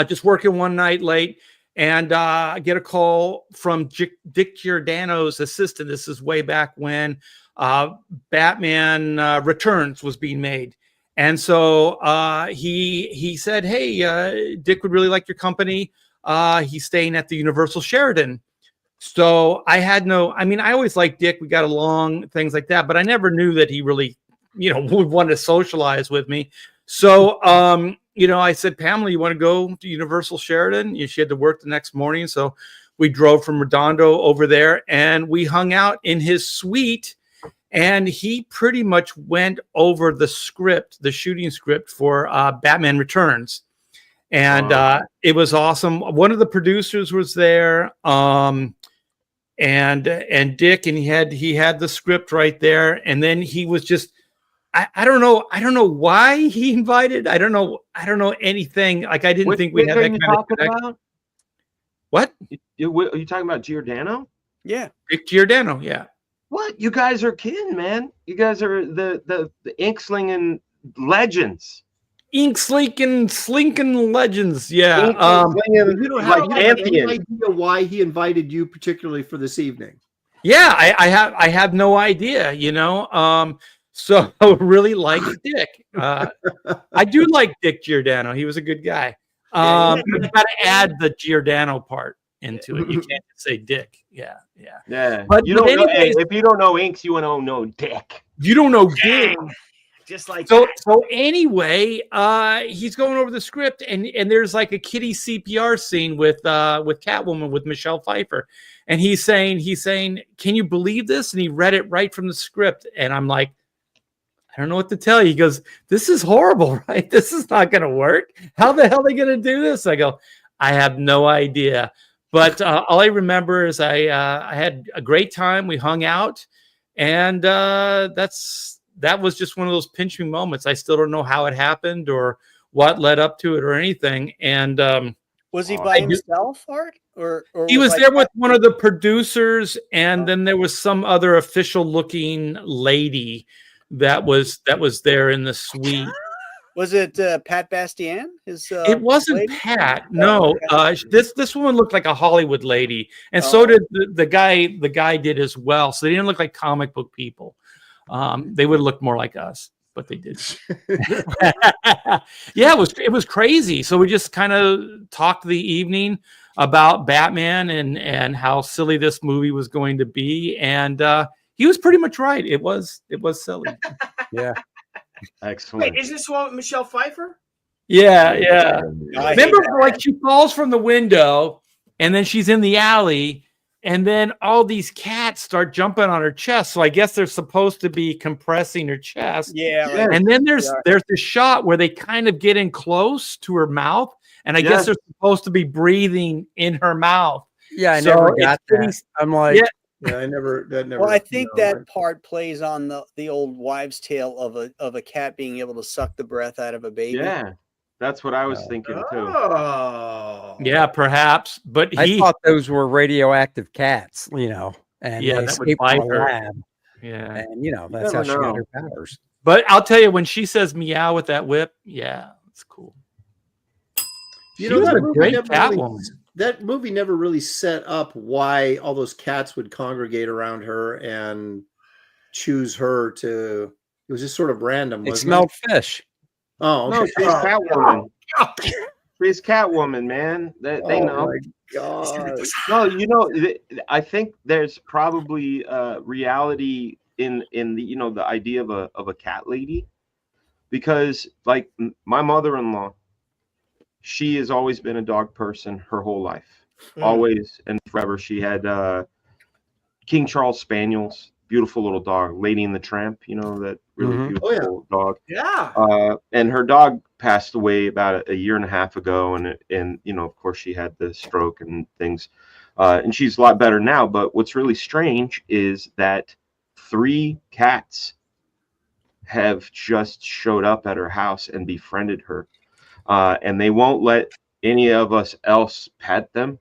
just working one night late, and I get a call from Dick Giordano's assistant. This is way back when Batman Returns was being made. And so he said, hey, Dick would really like your company. He's staying at the Universal Sheraton. So I had I always liked Dick. We got along, things like that, but I never knew that he really, would want to socialize with me. So, I said, Pamela, you want to go to Universal Sheraton? She had to work the next morning. So we drove from Redondo over there and we hung out in his suite. And he pretty much went over the script, the shooting script for Batman Returns. And it was awesome. One of the producers was there, and Dick, and he had the script right there. And then he was just, I don't know why he invited. I don't know anything. Like I didn't think we had that kind of connection. about? What? Are you talking about Giordano? Yeah. Dick Giordano, yeah. What? You guys are kin, man. You guys are the ink-slinging legends. Slinking legends, yeah. You don't have, like any Pantheon. idea why he invited you particularly for this evening. Yeah, I have no idea, so I really like Dick. I do like Dick Giordano. He was a good guy. But you got to add the Giordano part into it. You can't just say Dick. Yeah. But you don't know. Hey, anyways, if you don't know inks, you don't know Dick. you don't know Dick. Just like So anyway, he's going over the script, and there's like a kiddie CPR scene with Catwoman with Michelle Pfeiffer, and he's saying, can you believe this? And he read it right from the script, and I'm like, I don't know what to tell you. He goes, this is horrible, right? This is not going to work. How the hell are they going to do this? I go, I have no idea. But all I remember is I had a great time. We hung out, and that was just one of those pinch me moments. I still don't know how it happened or what led up to it or anything. And was he by himself, Art? Or he was there with one of the producers, and then there was some other official looking lady that was there in the suite. Was it Pat Bastien? It wasn't lady? Pat. No, this woman looked like a Hollywood lady, and so did the guy. The guy did as well. So they didn't look like comic book people. They would look more like us, but they did. Yeah, it was crazy. So we just kind of talked the evening about Batman and how silly this movie was going to be, and he was pretty much right. It was silly. Yeah. Excellent. Wait, is this one with Michelle Pfeiffer? Yeah. I hate Remember, that. like she falls from the window, and then she's in the alley, and then all these cats start jumping on her chest. So I guess they're supposed to be compressing her chest. Yeah. Like, And then there's this shot where they kind of get in close to her mouth, and I guess they're supposed to be breathing in her mouth. Yeah, I So never it's got pretty- that. I'm like, Yeah, I never. That never. well, I think no, that part plays on the old wives' tale of a cat being able to suck the breath out of a baby. Yeah, that's what I was thinking too. Oh, Yeah, perhaps. But I thought those were radioactive cats, and Yeah, they that would escaped bite from the her. lab, yeah. and that's how never she got know. her powers. But I'll tell you, when she says meow with that whip, yeah, it's cool. You She know was that a movie great never Catwoman. that movie never really set up why all those cats would congregate around her and choose her to. It was just sort of random. They Wasn't smelled fish. it? Oh, No, okay. she's Catwoman. She's Catwoman, man. They Oh know. my god! No, I think there's probably reality in the the idea of a cat lady, because like my mother-in-law, she has always been a dog person her whole life, always and forever. She had King Charles Spaniels, beautiful little dog, Lady and the Tramp, that really beautiful dog. Yeah. And her dog passed away about a year and a half ago, and of course she had the stroke and things, and she's a lot better now. But what's really strange is that 3 cats have just showed up at her house and befriended her, and they won't let any of us else pet them,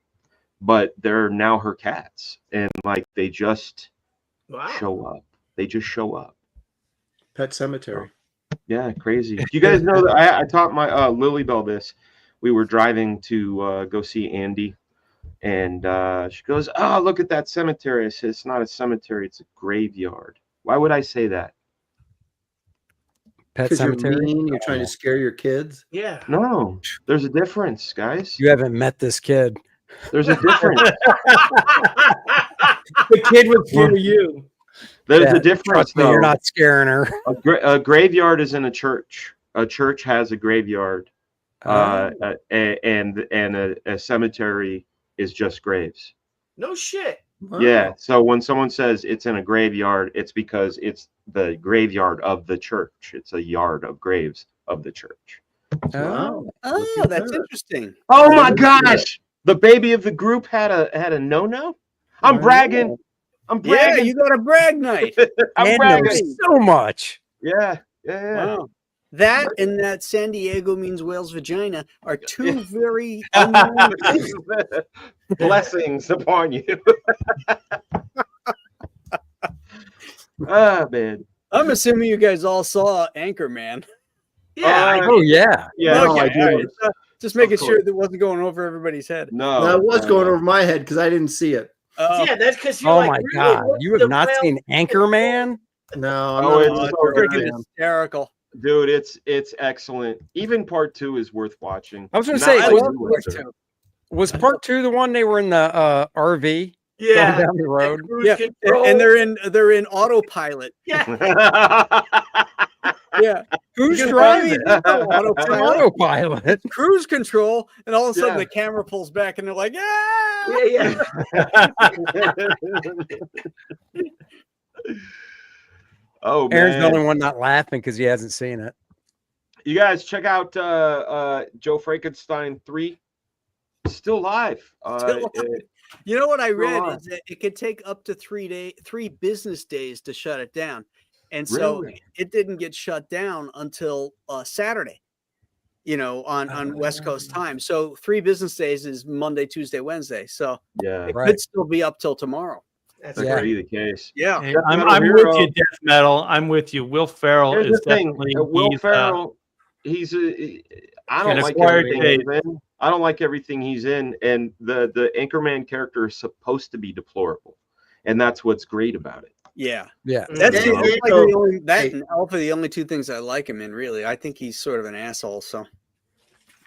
but they're now her cats, and like they just show up. They just show up. Pet Cemetery. Yeah, crazy. Do you guys know that I taught my Lilybell this? We were driving to go see Andy, and she goes, "Oh, look at that cemetery." I said, "It's not a cemetery; it's a graveyard." Why would I say that? Pet Because you're Cemetery. mean, you're trying to scare your kids. Yeah. No, there's a difference, guys. You haven't met this kid. There's a difference. The kid was for you. There's Yeah, a difference. Trust me, though. you're not scaring her. A graveyard is in a church. A church has a graveyard, and a cemetery is just graves. No shit. Wow. Yeah. So when someone says it's in a graveyard, it's because it's the graveyard of the church. It's a yard of graves of the church. Wow. Oh, that's interesting. Oh my gosh! The baby of the group had a no-no. I'm bragging. I'm Yeah, bragging. you got a brag night. I'm And bragging. knows so much. Yeah. Wow. That and that San Diego means whale's vagina are two very unknown things. Blessings upon you. Ah, man. I'm assuming you guys all saw Anchorman. Yeah. Oh yeah. Yeah. No, I Okay, all right. didn't. Just making course. sure that wasn't going over everybody's head. No. That was going over my head because I didn't see it. Oh, Yeah, that's because you're Oh like, my really, god. what's You have the not whale- seen Anchorman? No, Oh, I'm it's not. so freaking good. hysterical. Dude, it's excellent. Even part 2 is worth watching. I was gonna Not say, I like love you part would. two. Was part 2 the one they were in the RV Yeah. going down the road? And cruise Yeah, control. and they're in autopilot. Yeah. Yeah, Who's Because driving? Riley, It's an autopilot. cruise control, and all of a sudden Yeah. the camera pulls back, and they're like, "Ah!" Yeah. Oh Aaron's the man. only one not laughing because he hasn't seen it. You guys check out Joe Frankenstein 3. Still live. Still live. You know what I read on. is that it could take up to 3 business days to shut it down, and so Really? it didn't get shut down until Saturday. On West Coast time. So 3 business days is Monday, Tuesday, Wednesday. So Yeah. it Right. could still be up till tomorrow. That's That Yeah. could be the case. Yeah. Hey, Death I'm Metal with Hero. you, Death Metal. I'm with you. Will Ferrell Here's is the thing. definitely Will he's, Ferrell, I don't an like acquired everything taste. he's in. I don't like everything he's in, and the Anchorman character is supposed to be deplorable, and that's what's great about it. Yeah. Yeah. That's Yeah, like so- the only, that hey. and Alpha, the only 2 things I like him in, really. I think he's sort of an asshole. So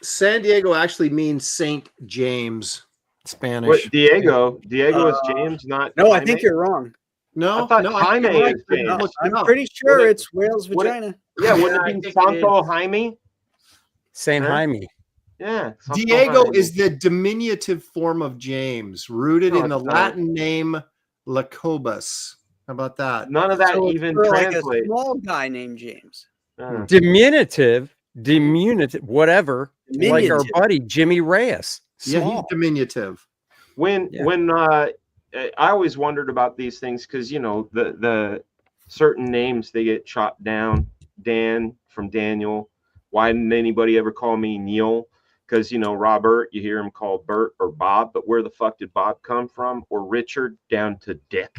San Diego actually means Saint James, Spanish. What, Diego is James, not no, I Jaime? think you're wrong. No, I thought no, Jaime I is James. looked it I'm up. pretty sure Would it- it's whale's would it- vagina. Yeah, wouldn't Yeah, I it think be it Santo Jaime? Saint Huh? Jaime. Yeah. Santo Diego Jaime. is the diminutive form of James, rooted No, in the it's not. Latin name Lacobus. How about that? None of that So it's even for like a translates. small guy named James. Diminutive, whatever. Like our Diminutive. buddy Jimmy Reyes. Yeah, he's Small. diminutive. When I always wondered about these things because the certain names they get chopped down. Dan from Daniel. Why didn't anybody ever call me Neil? Because Robert, you hear him called Bert or Bob, but where the fuck did Bob come from? Or Richard down to Dick.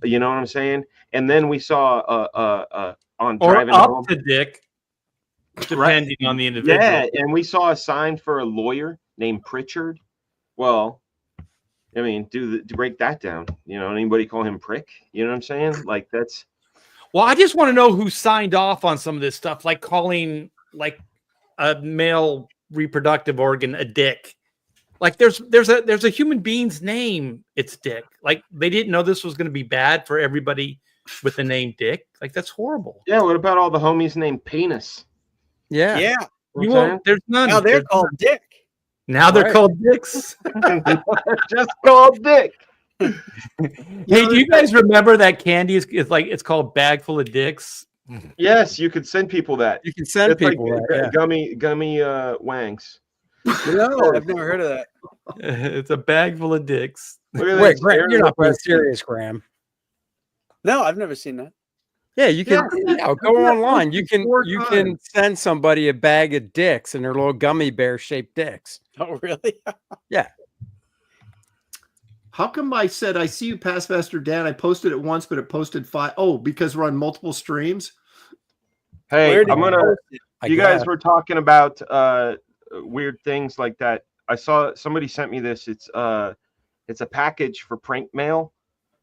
You know what I'm saying? And then we saw on or driving up home. to Dick, depending on the individual. Yeah, and we saw a sign for a lawyer named Pritchard. Well, I mean, to break that down, you know, anybody call him Prick? You know what I'm saying? Like that's. Well, I just want to know who signed off on some of this stuff, like calling like a male reproductive organ a dick. Like there's a human being's name. It's Dick. Like they didn't know this was going to be bad for everybody with the name Dick. Like that's horrible. Yeah. What about all the homies named Penis? Yeah. Yeah. You won't. There's none. Now they're There's called none. Dick. Now they're Right. called dicks. Just called Dick. Hey, do you guys remember that candy is like it's called Bag Full of Dicks? Yes, you could send people that. You can send It's like people that. Yeah. gummy wangs. No, I've never heard of that. It's a bag full of dicks. Look at Wait, this. Graham, Aaron you're not being Lopez. serious, Graham. No, I've never seen that. Yeah, you can go online. You can Four you times. can send somebody a bag of dicks and they're little gummy bear shaped dicks. Oh, really? How come I said I see you pass Faster Dan? I posted it once, but it posted 5. Oh, because we're on multiple streams. Hey, Where did I'm you gonna. post it? You guys were talking about weird things like that. I saw somebody sent me this. It's a package for prank mail,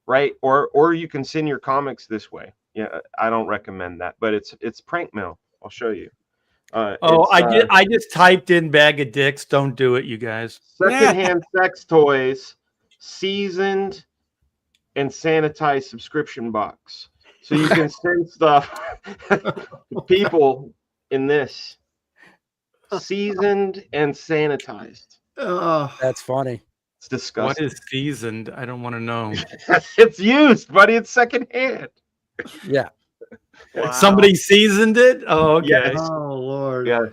right? Or you can send your comics this way. Yeah, I don't recommend that, but it's prank mail. I'll show you. I just typed in bag of dicks. Don't do it, you guys. Secondhand sex toys, seasoned and sanitized subscription box. So you can send stuff to people in this. Seasoned and sanitized. That's funny. It's disgusting. What is seasoned? I don't want to know. It's used, buddy. It's secondhand. Yeah. Wow. Somebody seasoned it. Oh, okay. Yes. Oh Lord. Yeah.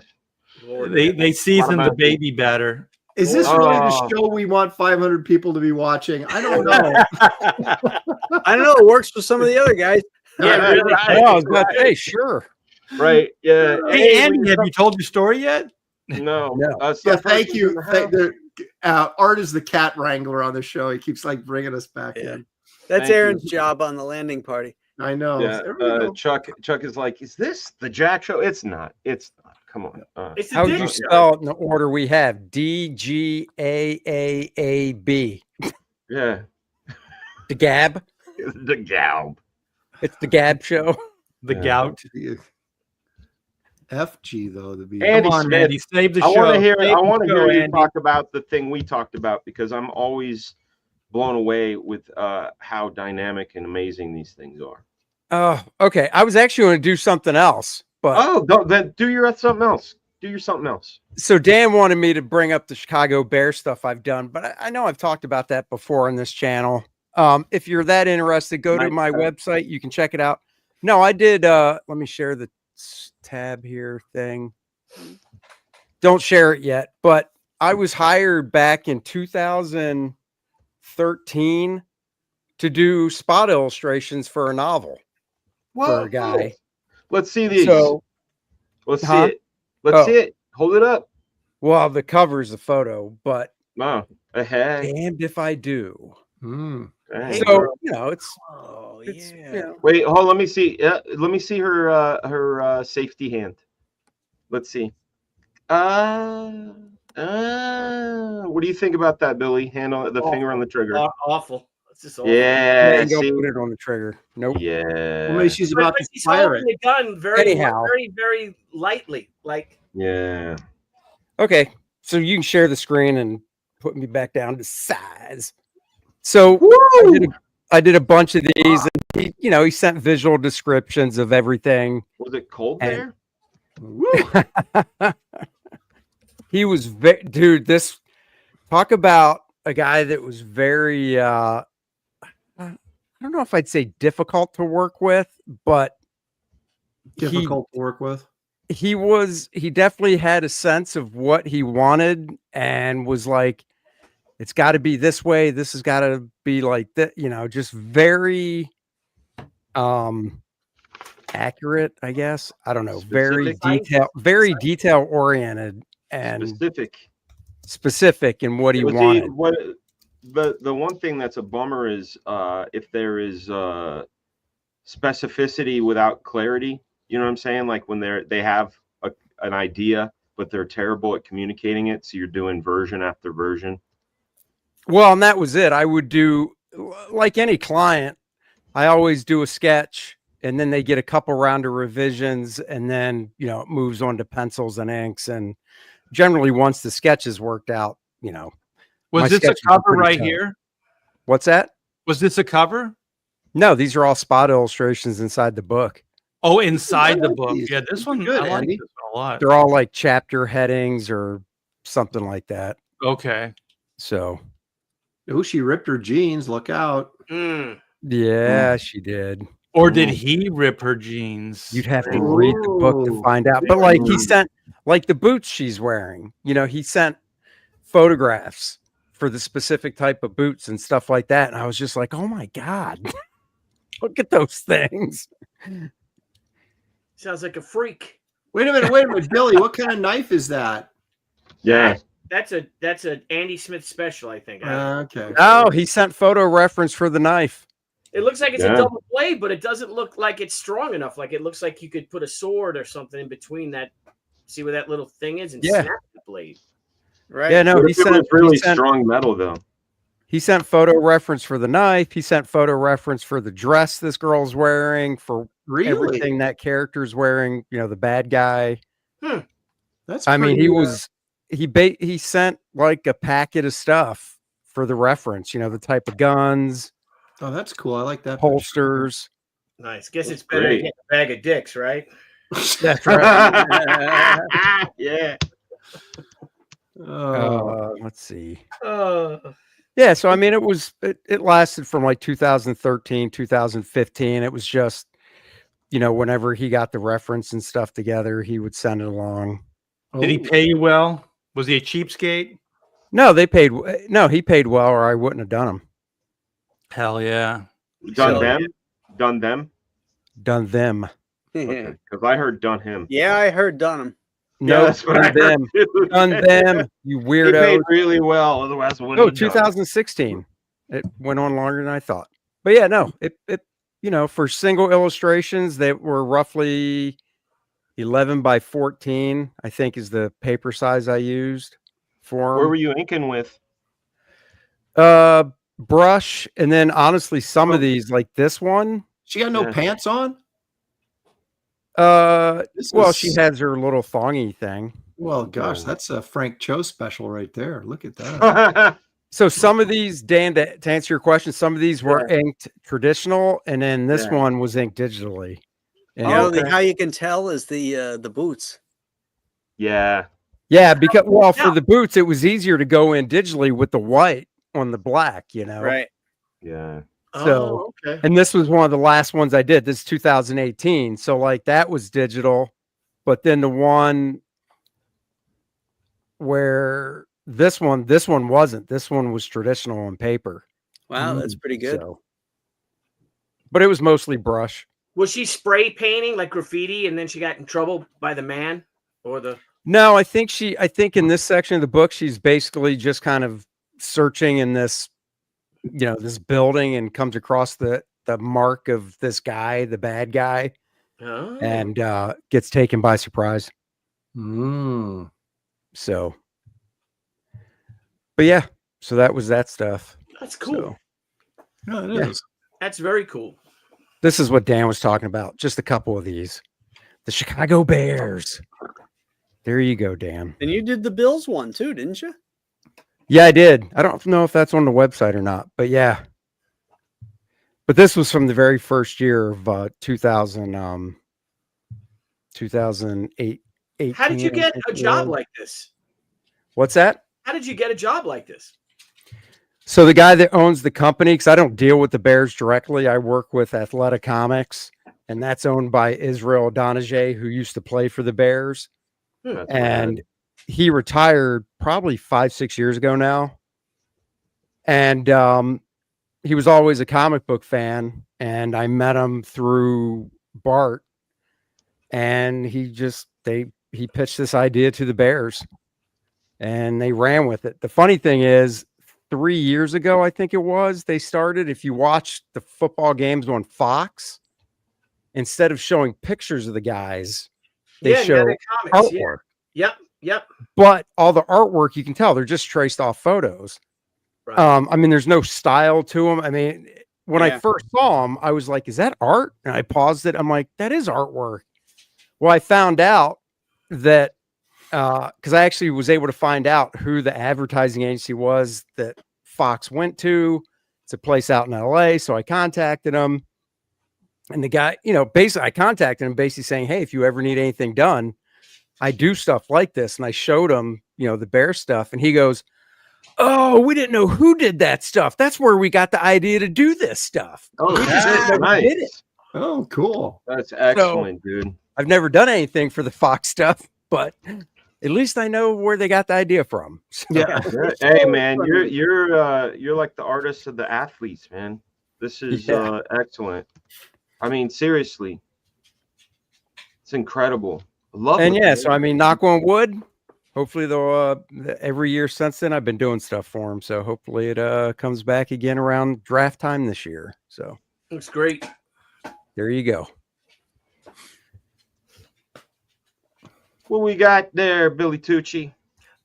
They seasoned the baby batter. Is this really the Oh. show we want 500 people to be watching? I don't know. I don't know. It works for some of the other guys. Yeah, really. right, Oh, I was about to say, sure. right. Yeah. Hey, Andy, have you told your story yet? No. No. Yeah, some thank person you. in the house. Art is the cat wrangler on the show. He keeps like bringing us back Yeah. in. That's Thank you. Aaron's job on the landing party. I know. Yeah. There we go. Chuck is like, is this the Jack Show? It's not. It's not. Come on. It's How would dick you show. spell it in the order we have? DGAAAB. Yeah. The Gab. The Galb. It's the Gab show. The Yeah. gout. FG though to be. Andy Come on, Smith. Andy, save the I show. want to hear. Save I the want to show, hear you Andy. talk about the thing we talked about because I'm always blown away with how dynamic and amazing these things are. Oh, okay. I was actually going to do something else, but Oh, then do your something else. Do your something else. so Dan wanted me to bring up the Chicago Bear stuff I've done, but I know I've talked about that before on this channel. If you're that interested, go to my website. You can check it out. No, I did. Let me share the tab here thing. Don't share it yet, but I was hired back in 2013 to do spot illustrations for a novel for a guy. Let's see these. So, Let's Huh? see it. Let's Oh. see it. Hold it up. well, the cover's a photo, but No. Hey. damned if I do. Hey. So, you know, it's Oh, It's, yeah. you know, Wait. Hold. Let me see. Let me see her safety hand. Let's see. What do you think about that, Billy? Hand on the finger on the trigger. Awful. It's just awful. Yeah. don't See? put it on the trigger. Nope. Yeah. Well, maybe she's But about to she's fire holding it. the gun very, Anyhow. very, very lightly. Like Yeah. Okay, so you can share the screen and put me back down to size. So I did a bunch of these, and he sent visual descriptions of everything. Was it cold And- there? He was dude. This talk about a guy that was very. I don't know if I'd say difficult to work with, but Difficult to work with. he definitely had a sense of what he wanted and was like, it's got to be this way. This has got to be like that, just very accurate, I guess. I don't know. Very detail oriented and specific in what he wanted. The one thing that's a bummer is if there is specificity without clarity. You know what I'm saying? Like when they have an idea but they're terrible at communicating it. So you're doing version after version. Well, and that was it. I would do, like any client, I always do a sketch, and then they get a couple round of revisions, and then, you know, it moves on to pencils and inks. And generally, once the sketch is worked out, you know. Was this a cover right here? What's that? Was this a cover? No, these are all spot illustrations inside the book. Oh, inside the book. Yeah, this one, good, I like Andy. this one a lot. They're all like chapter headings or something like that. Okay. So, Oh, she ripped her jeans. Look out. yeah, she did. Or did he rip her jeans? You'd have to read the book to find out. But like he sent, like the boots she's wearing, you know, he sent photographs for the specific type of boots and stuff like that. And I was just like, oh my God, look at those things. Sounds like a freak. Wait a minute, Billy. What kind of knife is that? Yeah. That's a Andy Smith special, I think. Okay. Oh, he sent photo reference for the knife. It looks like it's Yeah. a double blade, but it doesn't look like it's strong enough. Like it looks like you could put a sword or something in between that. See where that little thing is and Yeah. snap the blade. Right? Yeah, no, What he if it was sent really strong metal though. He sent photo reference for the knife. He sent photo reference for the dress this girl's wearing, for Really? everything that character's wearing. You know, the bad guy. That's. I mean, pretty, he was he sent like a packet of stuff for the reference. You know, the type of guns, Oh, that's cool. I like that. holsters. Nice. Guess it's That's better to great. get a bag of dicks, right? That's right. Yeah. Let's see. Uh, Yeah, so I mean, it lasted from like 2013, 2015. It was just, you know, whenever he got the reference and stuff together, he would send it along. Did he pay you well? Was he a cheapskate? No, he paid well, or I wouldn't have done them. Hell yeah. Done So- them? Done them? Done them. Okay. Because I heard done him. Yeah, I heard Dunham. No, that's what I done heard them. too. Done them. You He weirdo. paid really well, otherwise I wouldn't No, have done it. 2016. It went on longer than I thought. But yeah, no, it you know, for single illustrations that were roughly 11 by 14, I think is the paper size I used for 'em. Where were you inking with? Brush, and then honestly, some of these, like this one, She got no Yeah. pants on. This well, is- she has her little thongy thing. Well, gosh, that's a Frank Cho special right there. Look at that. So some of these, Dan, to answer your question, some of these were inked traditional, and then this Yeah. one was inked digitally. And You know, how you can tell is the boots. Yeah. yeah, because well, for the boots, it was easier to go in digitally with the white on the black, you know. Right. Yeah. So, okay. and this was one of the last ones I did. This is 2018, so like that was digital, but then the one where this one wasn't. This one was traditional on paper. Wow, that's pretty good. So, but it was mostly brush. Was she spray painting like graffiti and then she got in trouble by the man or the No, I think in this section of the book, she's basically just kind of searching in this, you know, this building, and comes across the mark of this guy, the bad guy, Oh. and gets taken by surprise. Mm. So, but yeah, so that was that stuff. That's cool. So, Yeah, it Yeah. is. That's very cool. this is what Dan was talking about. Just a couple of these. The Chicago Bears. There you go, Dan. And you did the Bills one too, didn't you? Yeah, I did. I don't know if that's on the website or not, but yeah. But this was from the very first year of 2008. How did you 18, get I think a it job was. like this? What's that? How did you get a job like this? So the guy that owns the company, because I don't deal with the Bears directly, I work with Athletic Comics, and that's owned by Israel Donajay, who used to play for the Bears. That's And he retired probably 5-6 years ago now. And he was always a comic book fan, and I met him through Bart, and he pitched this idea to the Bears, and they ran with it. The funny thing is, 3 years ago, I think it was, they started, if you watch the football games on Fox, instead of showing pictures of the guys, they Yeah, show now they're comics. Yeah. artwork. Yep. Yep. But all the artwork, you can tell they're just traced off photos. Right. I mean, there's no style to them. I mean, when I first saw them, I was like, is that art? And I paused it. I'm like, that is artwork. Well, I found out that because I actually was able to find out who the advertising agency was that Fox went to. It's a place out in LA. So I contacted him. And the guy, basically I contacted him basically saying, hey, if you ever need anything done, I do stuff like this. And I showed him, the bear stuff. And he goes, oh, we didn't know who did that stuff. That's where we got the idea to do this stuff. Oh, we just didn't know who nice. did it. Oh, cool. That's excellent, dude. I've never done anything for the Fox stuff, but at least I know where they got the idea from. So. Yeah. Hey, man, you're like the artist of the athletes, man. This is excellent. I mean, seriously, it's incredible. I love it. And so I mean, knock on wood. Hopefully, they'll every year since then I've been doing stuff for them. So hopefully it comes back again around draft time this year. So looks great. There you go. What we got there, Billy Tucci?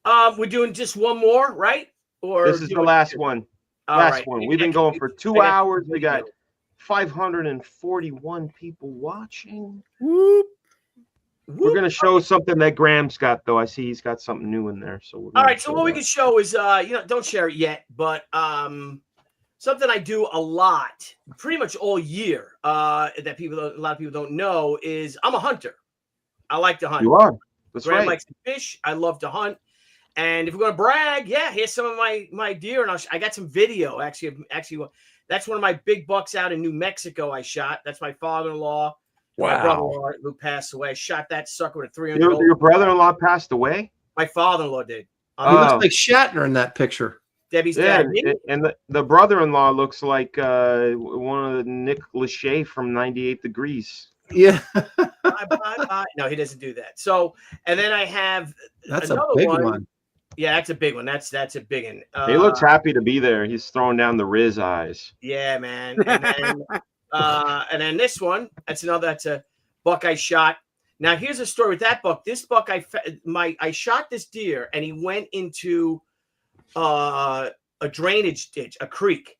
We're doing just one more, right? Or this is the last one. Last one. We've been going for 2 hours. We got 541 people watching. Whoop. We're going to show something that Graham's got, though. I see he's got something new in there. So all right. So what we can show is, don't share it yet, but something I do a lot, pretty much all year, that a lot of people don't know is I'm a hunter. I like to hunt. You are. That's Graham right. likes to fish. I love to hunt. And if we're going to brag, here's some of my deer. And I got some video. Actually, that's one of my big bucks out in New Mexico I shot. That's my father-in-law. Wow. My brother-in-law who passed away. I shot that sucker with a 300. Your brother-in-law passed away? My father-in-law did. He looks like Shatner in that picture. Debbie's dad. And the brother-in-law looks like one of the Nick Lachey from 98 Degrees. Yeah. Bye. No, he doesn't do that. So, and then I have that's a another big one. Yeah, that's a big one. That's a big one. He looks happy to be there. He's throwing down the Riz eyes. Yeah, man. And then this one, that's a buck I shot. Now here's a story with that buck. This buck, I shot this deer and he went into a drainage ditch, a creek,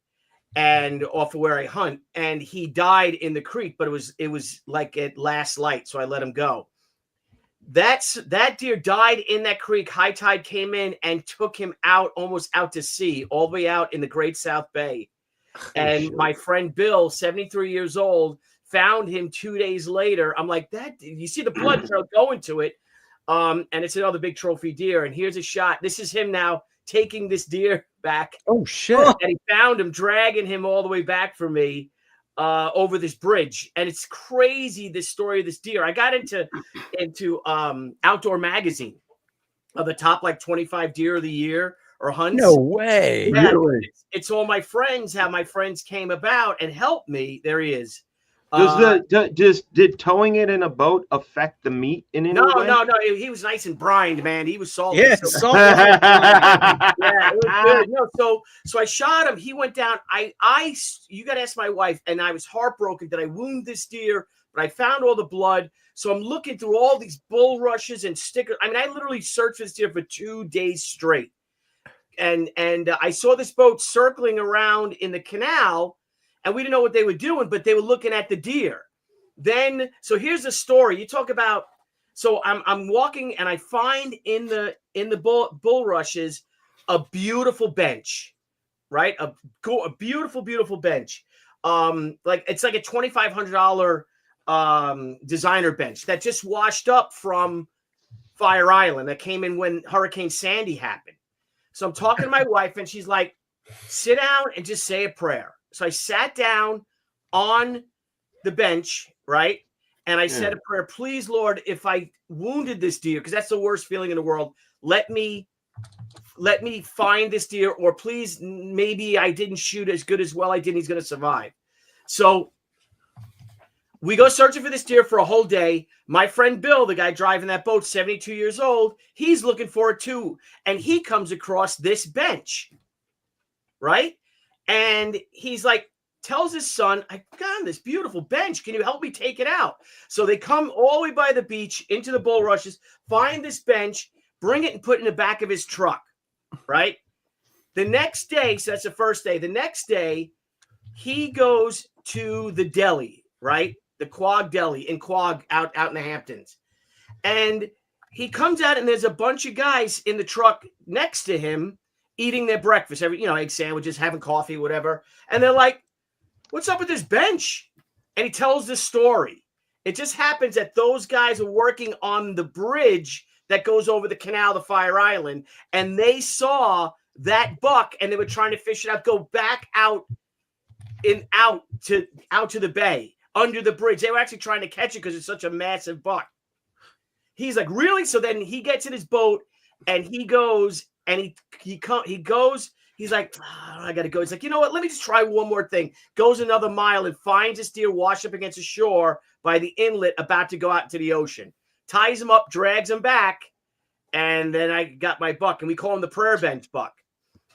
and off of where I hunt, and he died in the creek, but it was like at last light, so I let him go. That deer died in that creek. High tide came in and took him out, almost out to sea, all the way out in the Great South Bay. And my friend Bill, 73 years old, found him 2 days later. I'm like, you see the blood trail going to it. And it's another big trophy deer. And here's a shot. This is him now taking this deer back. Oh, shit. And he found him, dragging him all the way back for me over this bridge. And it's crazy, this story of this deer. I got into Outdoor Magazine of the top like 25 deer of the year or hunts. No way. Yeah, Really? it's all my friends, how my friends came about and helped me. There he is. Did towing it in a boat affect the meat in any way? No. He was nice and brined, man. He was salty. Yeah, So- salty. yeah, it was good. No, so I shot him. He went down. You got to ask my wife, and I was heartbroken that I wounded this deer, but I found all the blood. So I'm looking through all these bulrushes and stickers. I mean, I literally searched for this deer for 2 days straight. And I saw this boat circling around in the canal, and we didn't know what they were doing, but they were looking at the deer. Then, so here's the story. You talk about, so I'm walking and I find in the bulrushes a beautiful bench, right? A beautiful, beautiful bench. It's like a $2,500 designer bench that just washed up from Fire Island that came in when Hurricane Sandy happened. So I'm talking to my wife and she's like, sit down and just say a prayer. So I sat down on the bench, right? And I said a prayer, please, Lord, if I wounded this deer, because that's the worst feeling in the world, let me find this deer, or please, maybe I didn't shoot as good as well I did. He's going to survive. So we go searching for this deer for a whole day. My friend Bill, the guy driving that boat, 72 years old, he's looking for it too. And he comes across this bench, right? And he's like, tells his son, I found this beautiful bench. Can you help me take it out? So they come all the way by the beach into the bulrushes, find this bench, bring it and put it in the back of his truck, right? The next day, so that's the first day. The next day, he goes to the deli, right? The Quag Deli in Quag out in the Hamptons. And he comes out and there's a bunch of guys in the truck next to him eating their breakfast, egg sandwiches, having coffee, whatever. And they're like, what's up with this bench? And he tells the story. It just happens that those guys are working on the bridge that goes over the canal to Fire Island. And they saw that buck and they were trying to fish it out, go back out to the bay under the bridge. They were actually trying to catch it because it's such a massive buck. He's like, really? So then he gets in his boat and he goes and he goes. He's like, I got to go. He's like, you know what? Let me just try one more thing. Goes another mile and finds this deer washed up against the shore by the inlet about to go out into the ocean. Ties him up, drags him back. And then I got my buck. And we call him the prayer bench buck.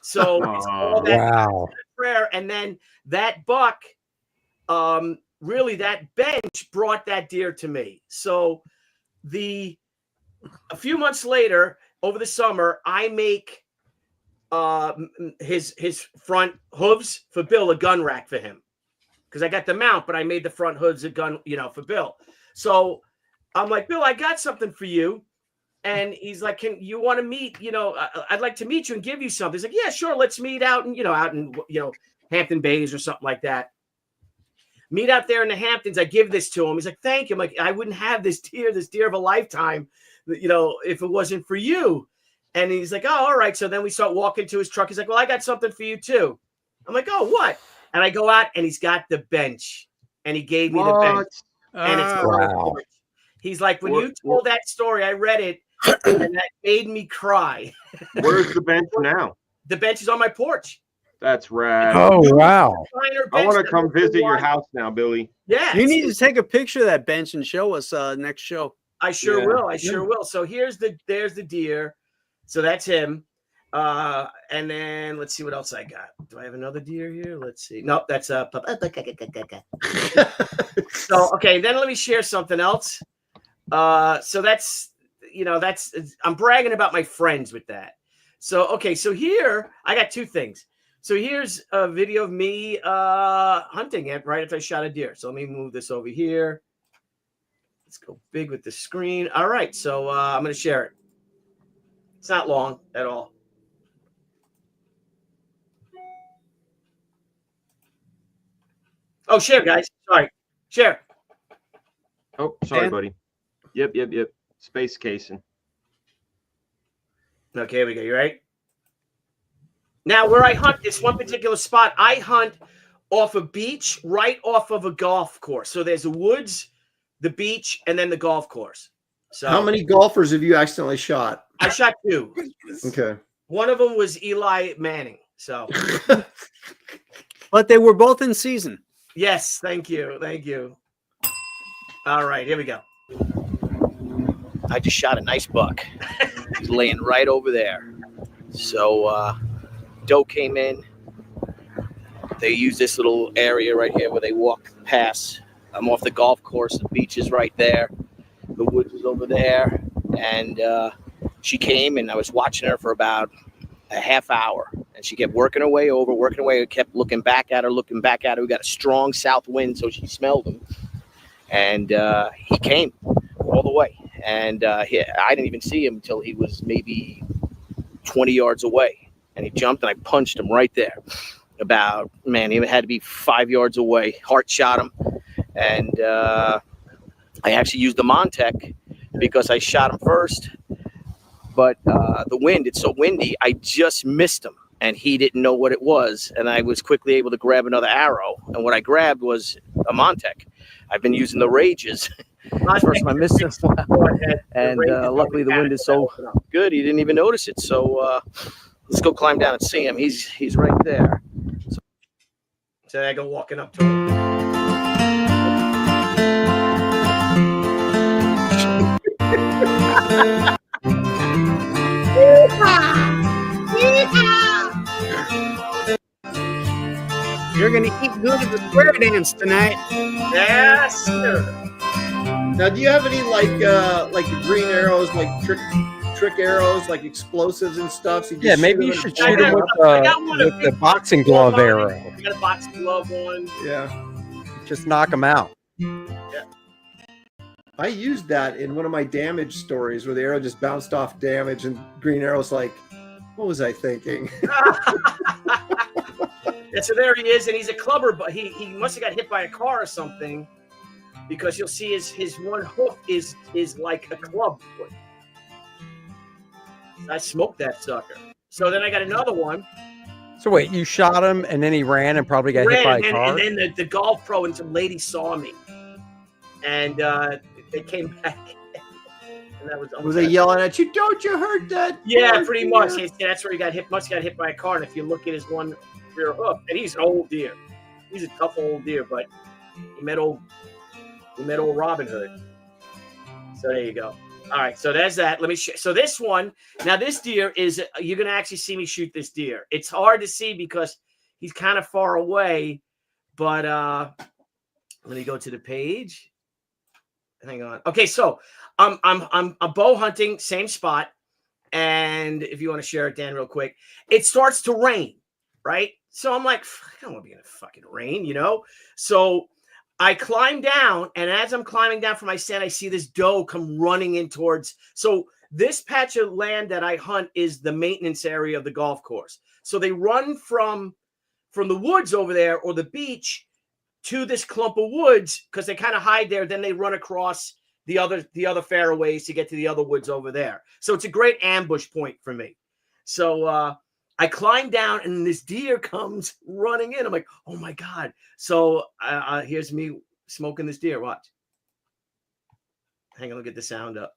So it's all that prayer. And then that buck, really that bench brought that deer to me. So a few months later, over the summer, I make his front hooves for Bill, a gun rack for him, because I got the mount, but I made the front hooves a gun, for Bill. So I'm like, Bill, I got something for you. And he's like, can you want to meet? I'd like to meet you and give you something. He's like, yeah, sure. Let's meet out in Hampton Bays or something like that. Meet out there in the Hamptons. I give this to him. He's like, thank you. I'm like, I wouldn't have this deer of a lifetime, if it wasn't for you. And he's like, oh, all right. So then we start walking to his truck. He's like, well, I got something for you too. I'm like, oh, what? And I go out and he's got the bench and he gave me the bench. And it's wow. He's like, when you told that story, I read it and that made me cry. Where's the bench now? The bench is on my porch. That's rad. Oh, wow. I want to come visit your house now, Billy. Yeah. You need to take a picture of that bench and show us next show. I sure will. I sure will. So there's the deer. So that's him. And then let's see what else I got. Do I have another deer here? Let's see. Nope, that's so okay, then let me share something else. So that's I'm bragging about my friends with that. So okay, so here I got two things. So here's a video of me hunting it right after I shot a deer. So let me move this over here. Let's go big with the screen. All right, so I'm going to share it. It's not long at all. Oh, share, guys. Sorry. Share. Oh, sorry, buddy. Yep. Space casing. Okay, here we go. You right? Now, where I hunt, this one particular spot, I hunt off a beach, right off of a golf course. So there's the woods, the beach, and then the golf course. So how many golfers have you accidentally shot? I shot 2. Okay. One of them was Eli Manning. So, but they were both in season. Yes, thank you. All right, here we go. I just shot a nice buck. He's laying right over there. So doe came in. They use this little area right here where they walk past. I'm off the golf course. The beach is right there. The woods is over there. And she came, and I was watching her for about a half hour. And she kept working her way over, I kept looking back at her. We got a strong south wind, so she smelled him. And he came all the way. And I didn't even see him until he was maybe 20 yards away. And he jumped, and I punched him right there. He had to be 5 yards away. Heart shot him. And I actually used the Montec because I shot him first. But the wind, it's so windy, I just missed him. And he didn't know what it was. And I was quickly able to grab another arrow. And what I grabbed was a Montec. I've been using the Rages. First time I missed him. And luckily the wind is so good, he didn't even notice it. So let's go climb down and see him. He's right there. So I go walking up to him. You're going to eat good at the square dance tonight. Yes, sir. Now, do you have any like the green arrows, like trick arrows, like explosives and stuff. So Yeah, maybe you should shoot him with the boxing glove arrow. I got a boxing glove one. Yeah. Just knock him out. Yeah. I used that in one of my damage stories where the arrow just bounced off damage, and Green Arrow's like, "What was I thinking?" Yeah, so there he is, and he's a clubber, but he must have got hit by a car or something, because you'll see his one hoof is like a club foot. I smoked that sucker. So then I got another one. So wait, you shot him and then he ran and probably got hit by a car? And then the golf pro and some lady saw me. And they came back. And that was they yelling at you, "Don't you hurt that?" Yeah, pretty much. That's where he got hit. Must have got hit by a car. And if you look at his one rear hoof, and he's an old deer. He's a tough old deer, but he met old Robin Hood. So there you go. All right, so there's that. Let me so this one, now this deer is, you're going to actually see me shoot this deer. It's hard to see because he's kind of far away, but let me go to the page. Hang on. Okay, so I'm bow hunting, same spot. And if you want to share it, Dan, real quick, it starts to rain, right? So I'm like, I don't want to be in a fucking rain, you know? So I climb down, and as I'm climbing down from my stand, I see this doe come running in towards. So this patch of land that I hunt is the maintenance area of the golf course. So they run from the woods over there or the beach to this clump of woods because they kind of hide there. Then they run across the other fairways to get to the other woods over there. So it's a great ambush point for me. So I climb down, and this deer comes running in. I'm like, oh my God. So here's me smoking this deer. Watch. Hang on, I'll get the sound up.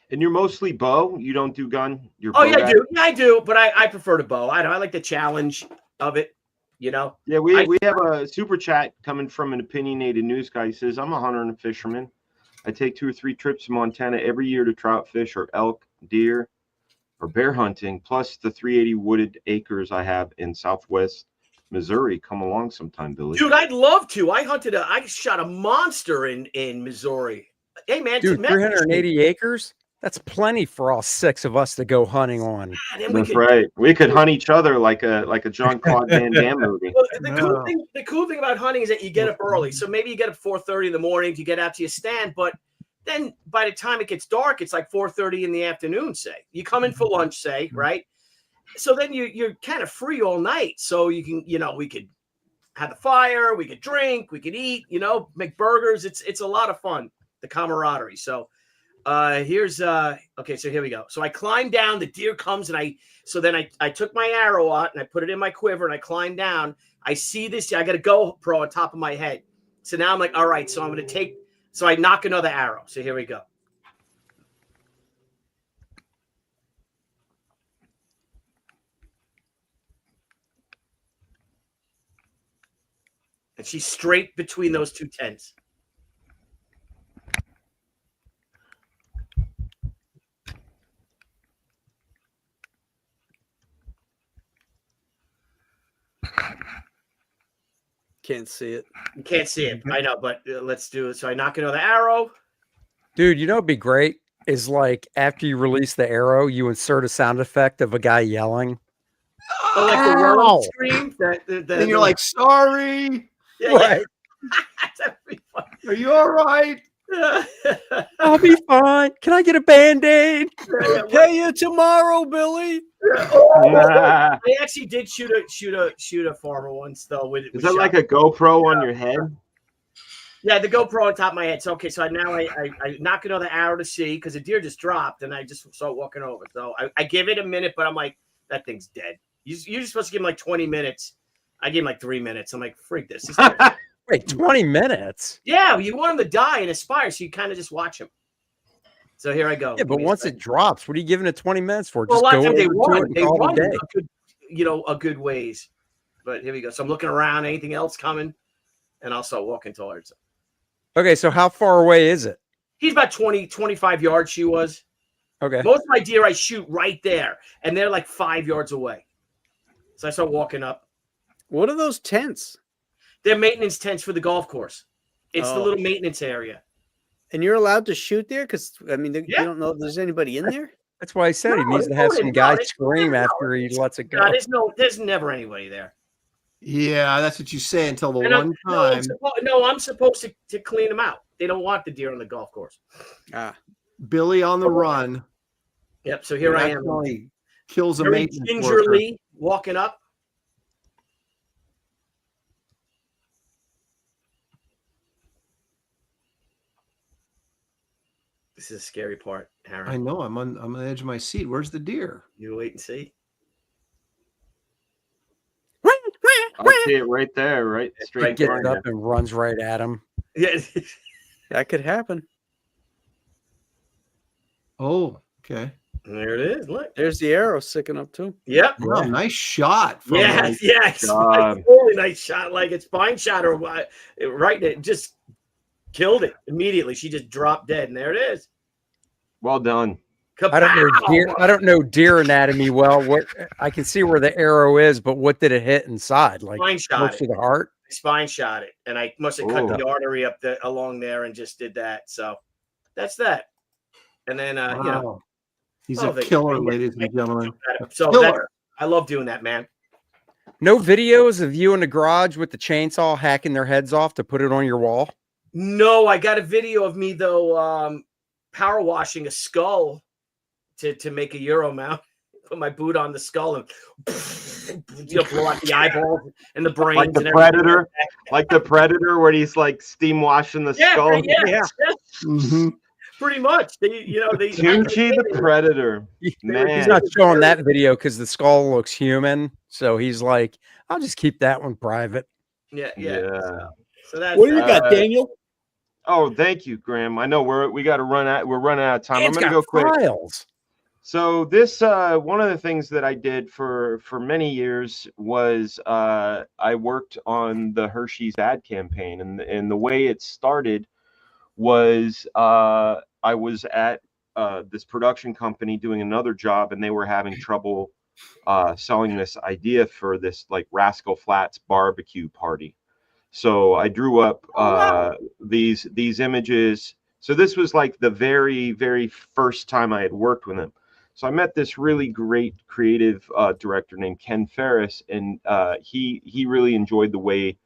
And you're mostly bow? You don't do gun? You're yeah, I do. Yeah, I do, but I prefer to bow. I like the challenge of it, you know? Yeah, we have a super chat coming from an opinionated news guy. He says, I'm a hunter and a fisherman. I take 2 or 3 trips to Montana every year to trout fish or elk, deer, or bear hunting, plus the 380 wooded acres I have in Southwest Missouri. Come along sometime, Billy. Dude, I'd love to. I shot a monster in Missouri. Hey, man. Dude, 380 acres? That's plenty for all 6 of us to go hunting on. That's right. We could hunt each other like a Jean-Claude Van Damme movie. Well, the cool thing about hunting is that you get up early. So maybe you get up 4:30 in the morning to get out to your stand, but then by the time it gets dark, it's like 4:30 in the afternoon, say. You come in for lunch, say, right? So then you're kind of free all night. So you can, we could have the fire, we could drink, we could eat, make burgers. It's a lot of fun, the camaraderie. So here's okay, so here we go. So I climb down, the deer comes, and I took my arrow out and I put it in my quiver and I climb down. I see this, I got a GoPro on top of my head. So now I'm like, all right, so I'm going to so I knock another arrow. So here we go. And she's straight between those 2 tents. Can't see it. You can't see it. I know, but let's do it. So I knock another arrow. Dude, what'd be great is like after you release the arrow, you insert a sound effect of a guy yelling. Oh, like the world scream. And you're like, sorry. Yeah, right. Yeah. Are you all right? I'll be fine. Can I get a Band-Aid? Pay you tomorrow, Billy. I actually did shoot a farmer once though. Is that like a GoPro on your head? Yeah, the GoPro on top of my head. So okay, so now I knock another arrow to see because the deer just dropped and I just saw it walking over. So I give it a minute, but I'm like, that thing's dead. You're supposed to give him like 20 minutes. I gave him like 3 minutes. I'm like, freak this. Wait, 20 minutes? Yeah, you want him to die and aspire, so you kind of just watch him. So here I go. Yeah, but once it drops, what are you giving it 20 minutes for? Well, Just a lot of go times they run day. a good ways. But here we go. So I'm looking around, anything else coming, and I'll start walking towards him. Okay, so how far away is it? He's about 20, 25 yards, she was. Okay. Most of my deer I shoot right there, and they're like 5 yards away. So I start walking up. What are those tents? They're maintenance tents for the golf course. It's the little maintenance area. And you're allowed to shoot there? Because, I mean, you don't know if there's anybody in there? That's why I said he No, needs to have no, some no, guy it's- scream no, after he lets it go. there's never anybody there. Yeah, that's what you say until the And one time. I'm supposed to clean them out. They don't want the deer on the golf course. Billy on the run. Yep. So here I am, Accidentally kills a very maintenance worker. gingerly walking up. This is a scary part, Harry. I know. I'm on the edge of my seat. Where's the deer? You wait and see. I see it right there, right straight. Gets behind up you. and runs right at him. Yeah, That could happen. Oh, okay. there it is. Look. There's the arrow sticking up too. Yep. Wow, nice shot. From Yes, yes. God. Really nice shot, like it's spine shot or what? Right, it just killed it immediately. She just dropped dead, and there it is. Well done. I don't know deer. I don't know deer anatomy well. What I can see where the arrow is, but what did it hit inside? Like Spine shot close it. to the heart. Spine shot it, and I must have cut Ooh. the artery up along there and just did that. So that's that. And then you know, Wow. He's oh, a they- killer, they- ladies and gentlemen. so Killer. I love doing that, man. No videos of you in the garage with the chainsaw hacking their heads off to put it on your wall. No, I got a video of me though, power washing a skull to make a Euro mount. Put my boot on the skull and blow out the eyeballs and the brains. Like the and everything Predator, like the Predator, where he's like steam washing the Yeah, skull. yeah. Mhm. Pretty much. They Tunchi the Predator. Man. He's not showing that video because the skull looks human. So he's like, I'll just keep that one private. Yeah. So that's What do you got, Daniel? Oh, thank you, Graham. I know we're running out of time. I'm It's gonna got go quick. files. So this one of the things that I did for many years was I worked on the Hershey's ad campaign, and the way it started was I was at this production company doing another job, and they were having trouble selling this idea for this like Rascal Flatts barbecue party. So I drew up these images. So this was like the very, very first time I had worked with him. So I met this really great creative director named Ken Ferris, and he really enjoyed the way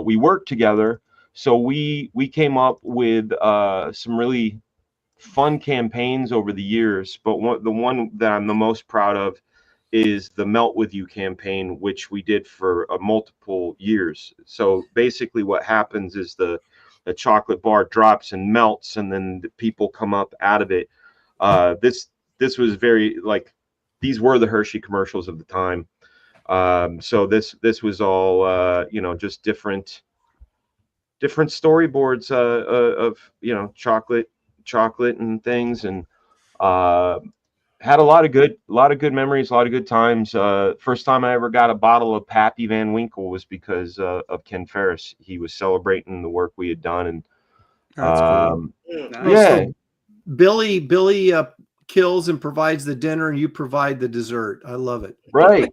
we worked together. So we came up with some really fun campaigns over the years. But the one that I'm the most proud of is the Melt With You campaign, which we did for multiple years. So basically what happens is the chocolate bar drops and melts, and then the people come up out of it. This was very like, these were the Hershey commercials of the time. So this was all just different storyboards of chocolate and things, and had a lot of good memories, a lot of good times. First time I ever got a bottle of Pappy Van Winkle was because of Ken Ferris. He was celebrating the work we had done, and That's cool. yeah. So Billy kills and provides the dinner, and you provide the dessert. I love it. Right.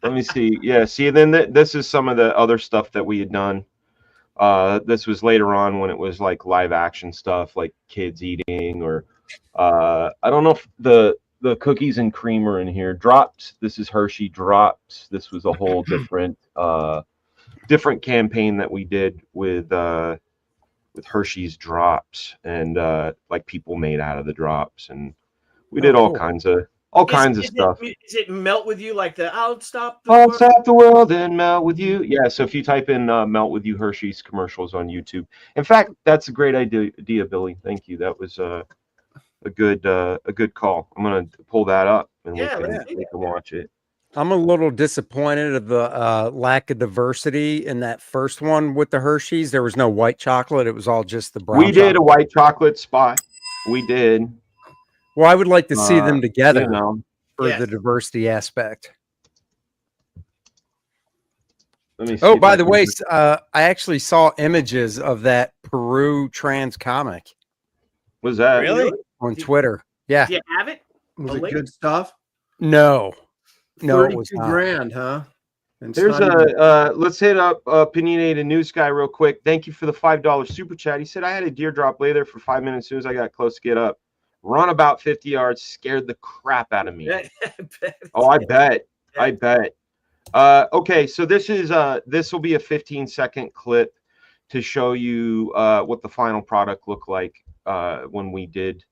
Let me see. Yeah, see, then this is some of the other stuff that we had done. This was later on when it was like live action stuff, like kids eating, or I don't know if the cookies and cream are in here. Drops. This is Hershey Drops. This was a whole different campaign that we did with Hershey's Drops, and like people made out of the drops, and we did all kinds of stuff. Is it Melt With You, like the I'll stop the world and melt with you? Yeah, so if you type in Melt With You Hershey's commercials on YouTube. In fact, that's a great idea, Billy. Thank you. That was a good call. I'm gonna pull that up, and we can watch it. I'm a little disappointed of the lack of diversity in that first one with the Hershey's. There was no white chocolate. It was all just the brown. We did a white chocolate spot. We did. Well, I would like to see them together for Yes. the diversity aspect. Let me see Oh, if by I the can way, just- I actually saw images of that Peru trans comic was that Really? on Twitter. Yeah. Do you have it? Was A it link? good stuff? No, it was 32 not. grand, huh? And it's There's not even- let's hit up Opinionated News Guy real quick. Thank you for the $5 super chat. He said I had a deer drop lay there for 5 minutes. As soon as I got close to get up, run about 50 yards, scared the crap out of me. I bet. Oh, I bet. Yeah. I bet. Okay, so this will be a 15-second clip to show you what the final product looked like when we did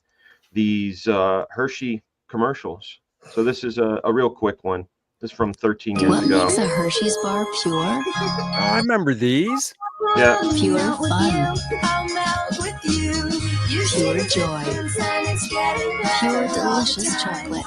these Hershey commercials. So this is a real quick one. This is from 13 years What ago. makes a Hershey's bar pure? Oh, I remember these. Yeah. Pure fun. Pure joy. Pure delicious chocolate.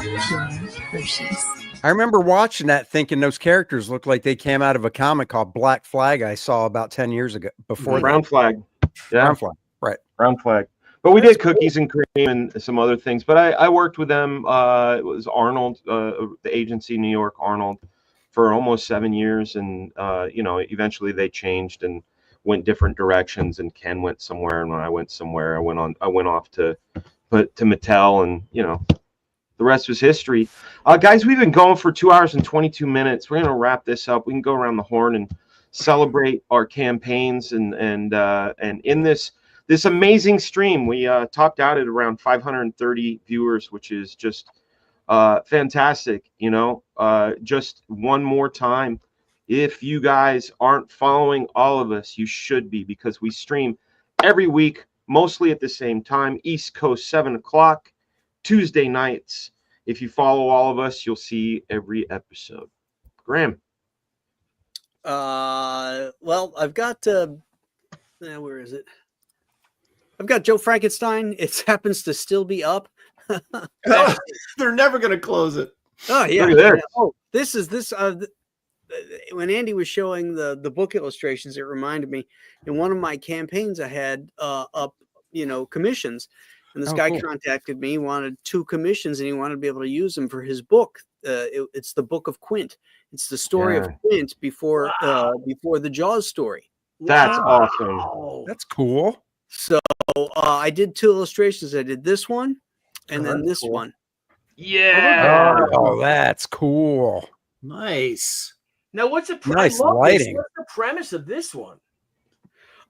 Pure Hershey's. I remember watching that thinking those characters looked like they came out of a comic called Black Flag I saw about 10 years ago. Before Brown Flag. Yeah. Brown Flag. Right. Brown Flag. But we did cookies and cream and some other things. But I worked with them. It was Arnold, the agency, New York Arnold, for almost 7 years. And, eventually they changed and went different directions. And Ken went somewhere. And when I went somewhere, I went off to Mattel. And, the rest was history. Guys, we've been going for 2 hours and 22 minutes. We're going to wrap this up. We can go around the horn and celebrate our campaigns. And in this amazing stream, we topped out at around 530 viewers, which is just fantastic. Just one more time, if you guys aren't following all of us, you should be, because we stream every week, mostly at the same time, East Coast, 7 o'clock, Tuesday nights. If you follow all of us, you'll see every episode. Graham. Well, I've got where is it? I've got Joe Frankenstein. It happens to still be up. They're never going to close it. Oh yeah. Look at this. Oh, this is when Andy was showing the book illustrations, it reminded me in one of my campaigns I had up, commissions, and this guy contacted me, wanted 2 commissions, and he wanted to be able to use them for his book. It's the Book of Quint. It's the story of Quint before the Jaws story. That's awesome. That's cool. So I did 2 illustrations. I did this one and then this one. Yeah. Oh, that's cool. Nice. Now, what's the Nice lighting. What's the premise of this one?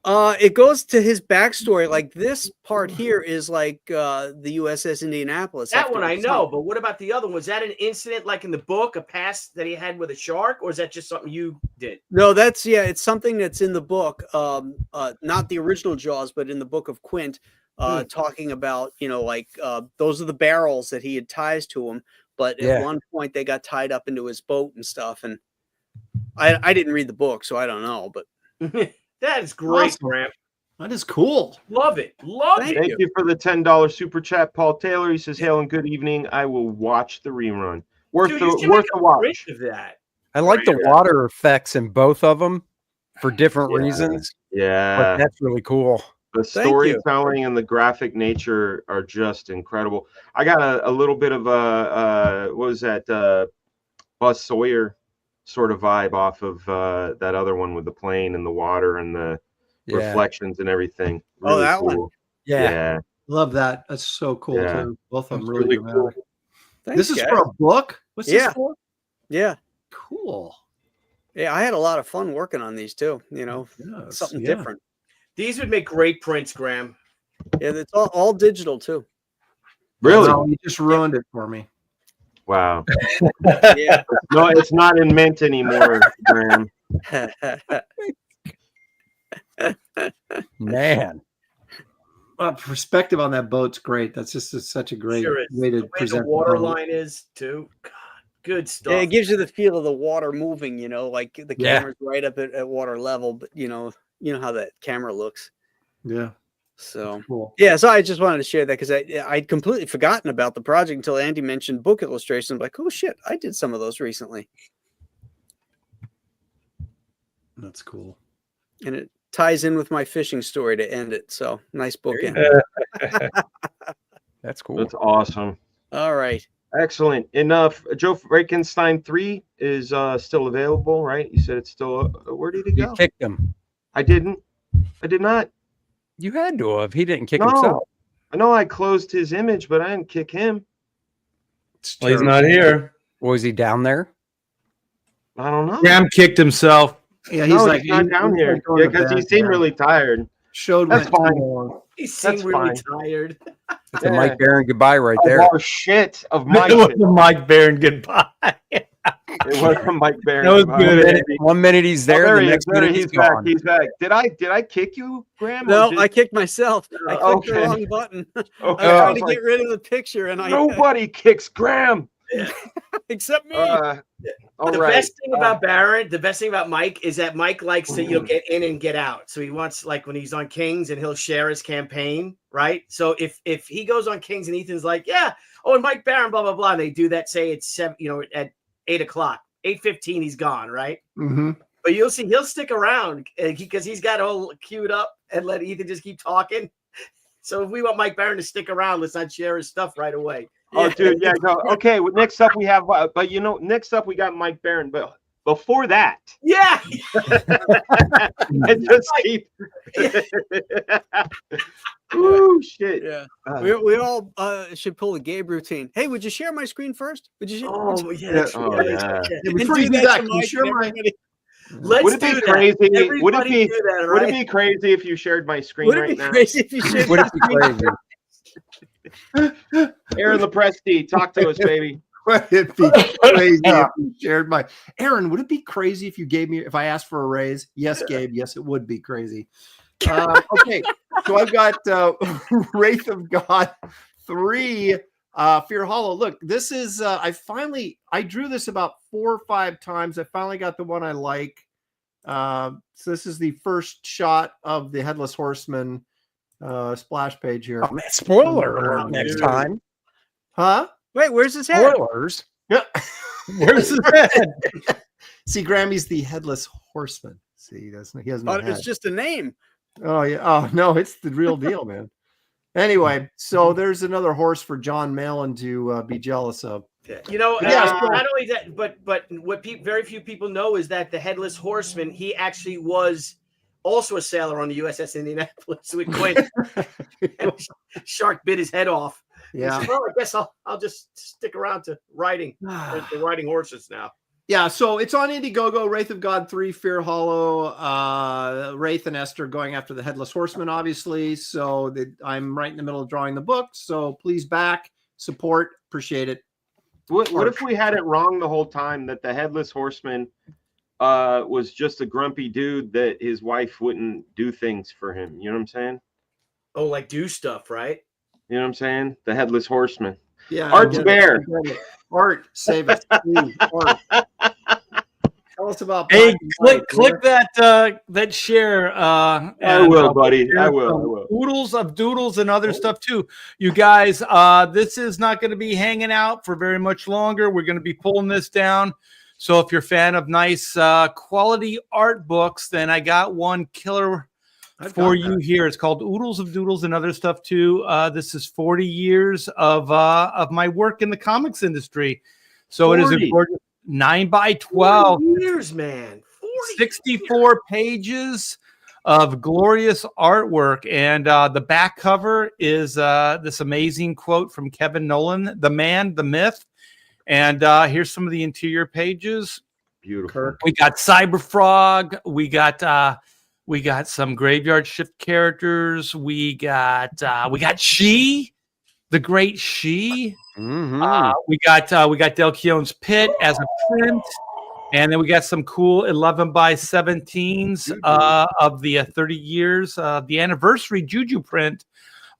It goes to his backstory. Like this part here is like the USS Indianapolis. That one I know, but what about the other one? Was that an incident like in the book, a past that he had with a shark, or is that just something you did? No, it's something that's in the book. Not the original Jaws, but in the Book of Quint, talking about, those are the barrels that he had ties to him. But at one point they got tied up into his boat and stuff. And I didn't read the book, so I don't know, but that is great, Awesome. Graham. That is cool. Love it. Love it. Thank you for the $10 super chat, Paul Taylor. He says, "Hail and good evening. I will watch the rerun. Worth Dude, you should the make a watch." print of that. I like the water effects in both of them for different reasons. Yeah, But that's really cool. the storytelling and the graphic nature are just incredible. I got a little bit of what was that Buzz Sawyer sort of vibe off of that other one with the plane and the water and the reflections and everything. Really that cool. one. Yeah. Love that. That's so cool Yeah. too. Both of them It's really, really dramatic. cool. This is for a book? What's this for? Yeah. Cool. Yeah, I had a lot of fun working on these too. Yes, Something yeah. different. These would make great prints, Graham. Yeah, it's all digital too. Really? No, you just ruined it for me. Wow. Yeah. No, it's not in mint anymore, Graham. Man. Perspective on that boat's great. That's just such a great Sure is. way to The way present the water boat. line is too. God, good stuff. Yeah, it gives you the feel of the water moving, like the Yeah. camera's right up at water level, but you know how that camera looks. Yeah. So Cool. yeah, so I just wanted to share that because I'd completely forgotten about the project until Andy mentioned book illustrations. I'm like, oh shit, I did some of those recently. That's cool. And it ties in with my fishing story to end it. So nice bookend. That's cool. That's awesome. All right. Excellent. Enough. Joe Frankenstein 3 is still available, right? You said it's still. Where did it You go? kicked him. I didn't. I did not. You had to have. He didn't kick No. himself. I know I closed his image, but I didn't kick him. Well, he's not here. Was he down there? I don't know. Graham kicked himself. Yeah, He's not down here. Yeah, because he seemed really tired. showed That's went too fine. long. He seemed That's really fine. tired. That's a Mike Barron goodbye right Of there. our shit. Of my It was shit. a Mike Barron goodbye. It was a Mike Barron. That was goodbye. good. One minute he's there, there the he is. next There minute he's he's back. gone. He's back. Did I kick you, Graham? or No, did- I kicked myself. I clicked the okay. wrong button. I was Okay, trying I was to like, get rid of the picture, and I nobody kicks Graham. except me. All The right. best thing about Barron, the best thing about Mike is that Mike likes to get in and get out. So he wants, like, when he's on Kings and he'll share his campaign, right? So if he goes on Kings and Ethan's like, yeah, oh, and Mike Barron, blah blah blah, and they do that. Say it's 7, at 8:00, 8:15, he's gone, right? Mm-hmm. But you'll see he'll stick around because he's got all queued up and let Ethan just keep talking. So if we want Mike Barron to stick around, let's not share his stuff right away. Oh, dude, yeah, go. Okay, well, next up we have, but next up we got Mike Barron. But before that, yeah, and just keep. Ooh, shit. Yeah, we all should pull a Gabe routine. Hey, would you share my screen first? Would you? Oh, yeah. Oh, yeah. Before you do that, can you share my? Let's Would it do be that. crazy? Would it Everybody be? do that, Would right? it be crazy if you shared my screen Would it right be now? crazy if you shared? Would it be crazy? Aaron Lepresti, talk to us, baby. Would it be crazy if you shared my? Aaron, would it be crazy if you gave me, if I asked for a raise? Yes, Gabe. Yes, it would be crazy. Okay, so I've got Wraith of God 3, Fear Hollow. Look, this is I drew this about 4 or 5 times. I finally got the one I like. So this is the first shot of the Headless Horseman splash page here. Oh, man, spoiler alert next time. Huh? Wait, where's his head? Spoilers. Yeah. Where's his head? See, Grammy's the Headless Horseman. See, he hasn't But head. it's just a name. Oh yeah. Oh no, it's the real deal, man. Anyway, so there's another horse for John Malin to be jealous of. Not only that, but what very few people know is that the Headless Horseman, he actually was also a sailor on the USS Indianapolis with Quinn. And Shark bit his head off. Yeah. He said, well, I guess I'll just stick around to riding horses now. Yeah, so it's on Indiegogo, Wraith of God 3, Fear Hollow, Wraith and Esther going after the Headless Horseman, obviously. So I'm right in the middle of drawing the book. So please back, support, appreciate it. What if we had it wrong the whole time, that the Headless Horseman was just a grumpy dude that his wife wouldn't do things for him? You know what I'm saying? Oh, like do stuff, right? You know what I'm saying? The Headless Horseman. Yeah. Art's Bear. Art, save us. Please, Art. Tell us about. Hey, click that share. I will, buddy. I will. Oodles of doodles and other stuff too. You guys, this is not going to be hanging out for very much longer. We're going to be pulling this down. So if you're a fan of nice quality art books, then I got one killer for you here. It's called Oodles of Doodles and other stuff too. This is 40 years of my work in the comics industry. So 40. It is a gorgeous 9x12 years, man. 64 pages of glorious artwork, and the back cover is this amazing quote from Kevin Nolan, the man, the myth. And here's some of the interior pages. Beautiful. We got Cyberfrog. We got some Graveyard Shift characters. We got She, the great She. Mm-hmm. We got Del Keown's Pit as a print, and then we got some cool 11x17s of the 30 years, the anniversary Juju print,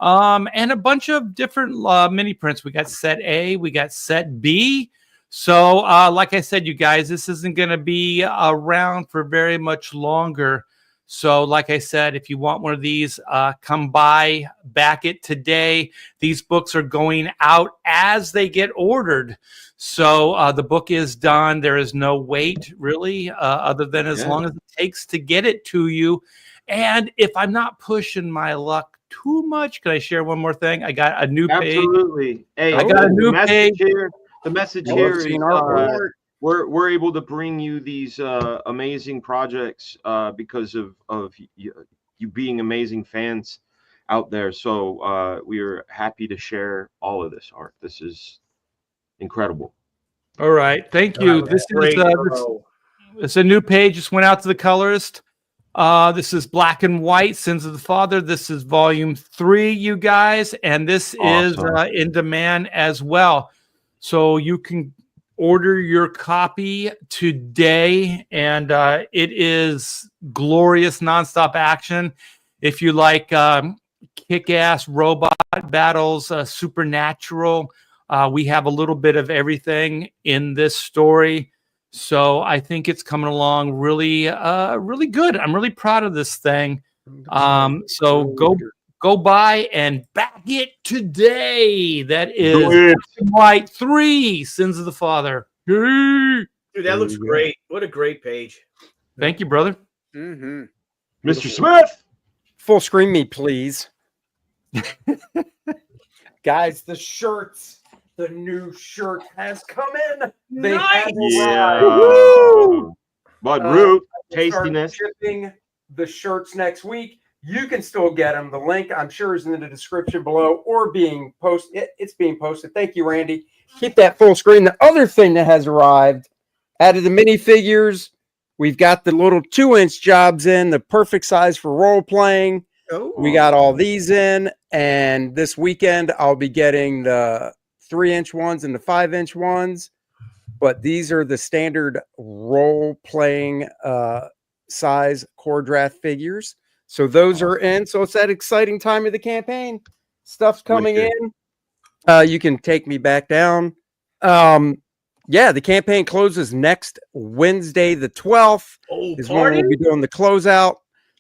and a bunch of different mini prints. We got set A, we got set B. So, like I said, you guys, this isn't going to be around for very much longer. So, like I said, if you want one of these, come by, back it today. These books are going out as they get ordered. So the book is done. There is no wait, really, other than as long as it takes to get it to you. And if I'm not pushing my luck too much, can I share one more thing? I got a new page. Absolutely. Hey, I got a new page. The message here is we're able to bring you these amazing projects because of you being amazing fans out there. So we are happy to share all of this art. This is incredible. All right, thank you. This is it's a new page. Just went out to the colorist. This is Black and White, Sins of the Father. This is volume 3, you guys, and this is in demand as well. So you can order your copy today, and it is glorious nonstop action. If you like kick-ass robot battles, supernatural, we have a little bit of everything in this story. So I think it's coming along really, really good. I'm really proud of this thing. So go buy and back it today. That is White 3, Sins of the Father. Dude, that looks great. What a great page. Thank you, brother. Mm-hmm. Mr. Smith. Full screen me, please. Guys, the shirts. The new shirt has come in. They have arrived. Bud Root, we'll start tastiness. Shipping the shirts next week. You can still get them. The link, I'm sure, is in the description below or being posted. It's being posted. Thank you, Randy. Keep that full screen. The other thing that has arrived, added the minifigures. We've got the little 2-inch jobs in, the perfect size for role playing. Oh. We got all these in, and this weekend I'll be getting the 3-inch ones and the 5-inch ones, but these are the standard role-playing size core draft figures. So those are in. So it's that exciting time of the campaign. Stuff's coming in. You can take me back down. Yeah, the campaign closes next Wednesday, the 12th. Is when we'll be doing the closeout.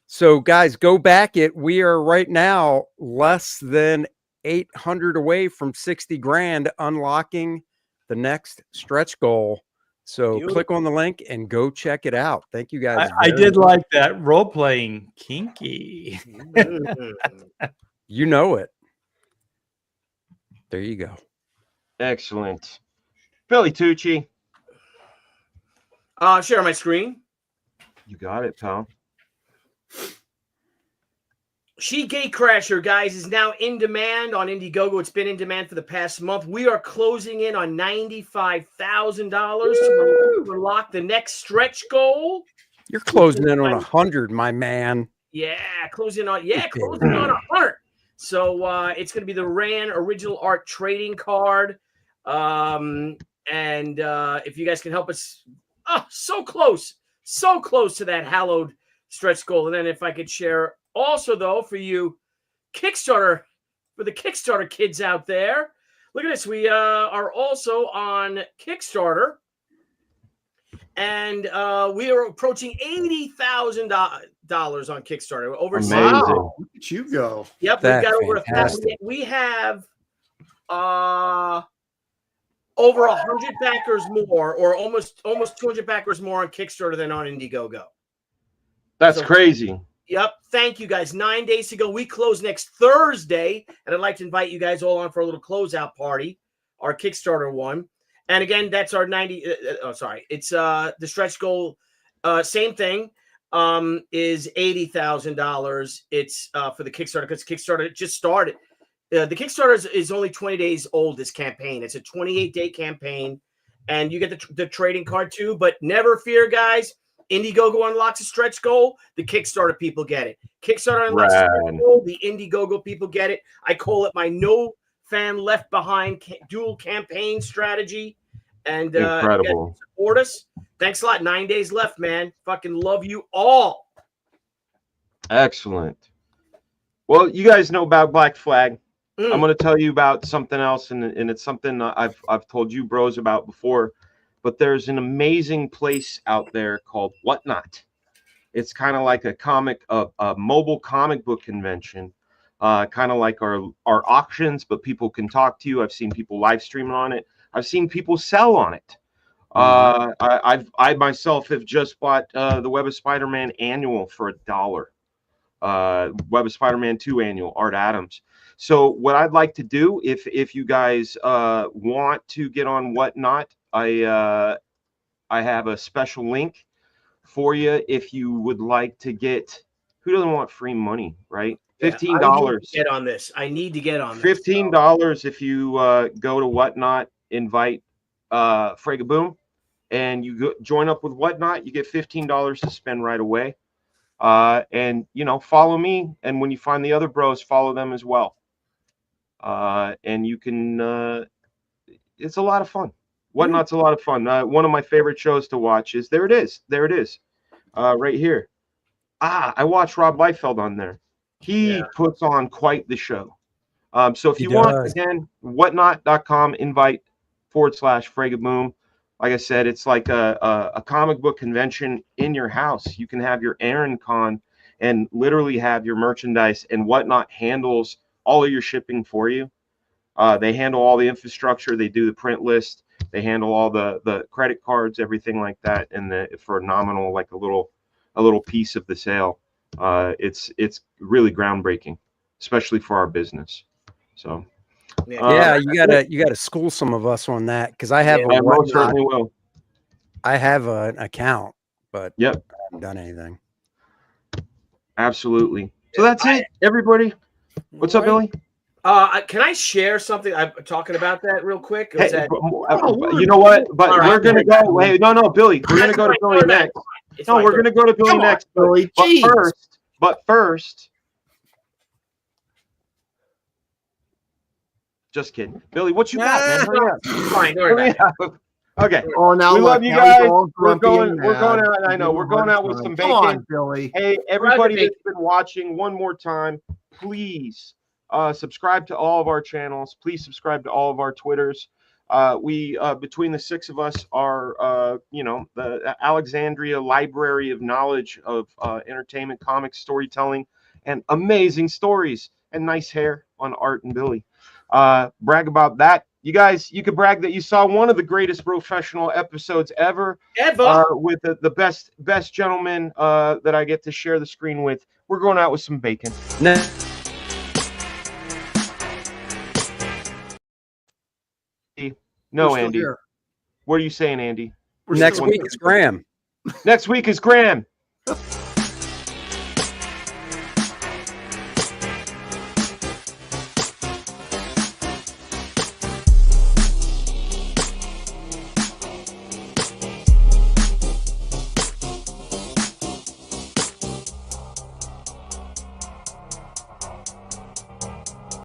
So guys, go back it. We are right now less than 800 away from 60 grand, unlocking the next stretch goal. So click on the link and go check it out. Thank you guys. I did like that role playing kinky. You know it. There you go. Excellent. Billy Tucci. Share my screen. You got it, pal. She Gatecrasher, guys, is now in demand on Indiegogo. It's been in demand for the past month. We are closing in on $95,000 to unlock the next stretch goal. You're closing in on 100, my man. Yeah, closing on 100. So it's going to be the Ran original art trading card. And if you guys can help us, so close to that hallowed stretch goal. And then if I could share also, though, for you Kickstarter, for the Kickstarter kids out there, look at this. We are also on Kickstarter, and we are approaching $80,000 on Kickstarter. Over wow. Look at you go. Yep, we've got over 1,000. We have over 100 backers more, or almost 200 backers more on Kickstarter than on Indiegogo. That's crazy. Yep. Thank you, guys. 9 days to go. We close next Thursday, and I'd like to invite you guys all on for a little closeout party, our Kickstarter one. And again, that's our 90. It's the stretch goal. Same thing. Is $80,000. It's for the Kickstarter because Kickstarter just started. The Kickstarter is only 20 days old. This campaign. It's a 28-day campaign, and you get the trading card too. But never fear, guys. Indiegogo unlocks a stretch goal. The Kickstarter people get it. Kickstarter unlocks a stretch goal. The Indiegogo people get it. I call it my no fan left behind dual campaign strategy. And incredible. Support us. Thanks a lot. 9 days left, man. Fucking love you all. Excellent. Well, you guys know about Black Flag. I'm going to tell you about something else, and it's something I've told you bros about before. But there's an amazing place out there called Whatnot. It's kind of like a mobile comic book convention, kind of like our auctions, but people can talk to you. I've seen people live streaming on it. I've seen people sell on it. I myself have just bought the Web of Spider-Man annual for $1. Web of Spider-Man 2 annual, Art Adams. So what I'd like to do, if you guys want to get on Whatnot, I have a special link for you if you would like to get. Who doesn't want free money, right? $15. Get on this. I need to get on this. $15 if you go to Whatnot, invite Fragaboom, and you join up with Whatnot. You get $15 to spend right away. And follow me. And when you find the other bros, follow them as well. And you can. It's a lot of fun. Whatnot's a lot of fun. One of my favorite shows to watch is there. It is. Right here. I watch Rob Liefeld on there. He puts on quite the show. So if you want, again, whatnot.com, invite/Fragaboom. Like I said, it's like a comic book convention in your house. You can have your Aaron Con and literally have your merchandise, and Whatnot handles all of your shipping for you. They handle all the infrastructure. They do the print list. They handle all the credit cards, everything like that, and for nominal, like a little piece of the sale. It's really groundbreaking, especially for our business. So you gotta school some of us on that, because I have I most certainly will. I have an account, but I haven't done anything. Absolutely. So that's it, everybody. What's up, Billy? Can I share something? I'm talking about that real quick. Hey, you know what? But we're gonna go. Wait, no, Billy. We're gonna go to Billy next. No, we're gonna go to Billy next. Billy. But first. Just kidding, Billy. What you got, man? Hurry up. Fine, don't worry about it. Okay. Oh, now we look, love you now guys. he's all We're grumpy going. and We're mad. going out. I know. We're going out with some bacon. Come on, Billy. Hey, everybody that's been watching, one more time, please subscribe to all of our channels. Please subscribe to all of our Twitters. We between the six of us are the Alexandria Library of Knowledge of entertainment, comics, storytelling, and amazing stories, and nice hair on Art and Billy. Brag about that. You guys, you could brag that you saw one of the greatest professional episodes ever with the best gentleman that I get to share the screen with. We're going out with some bacon. No, Andy. Here. What are you saying, Andy? Next week is Graham. Next week is Graham.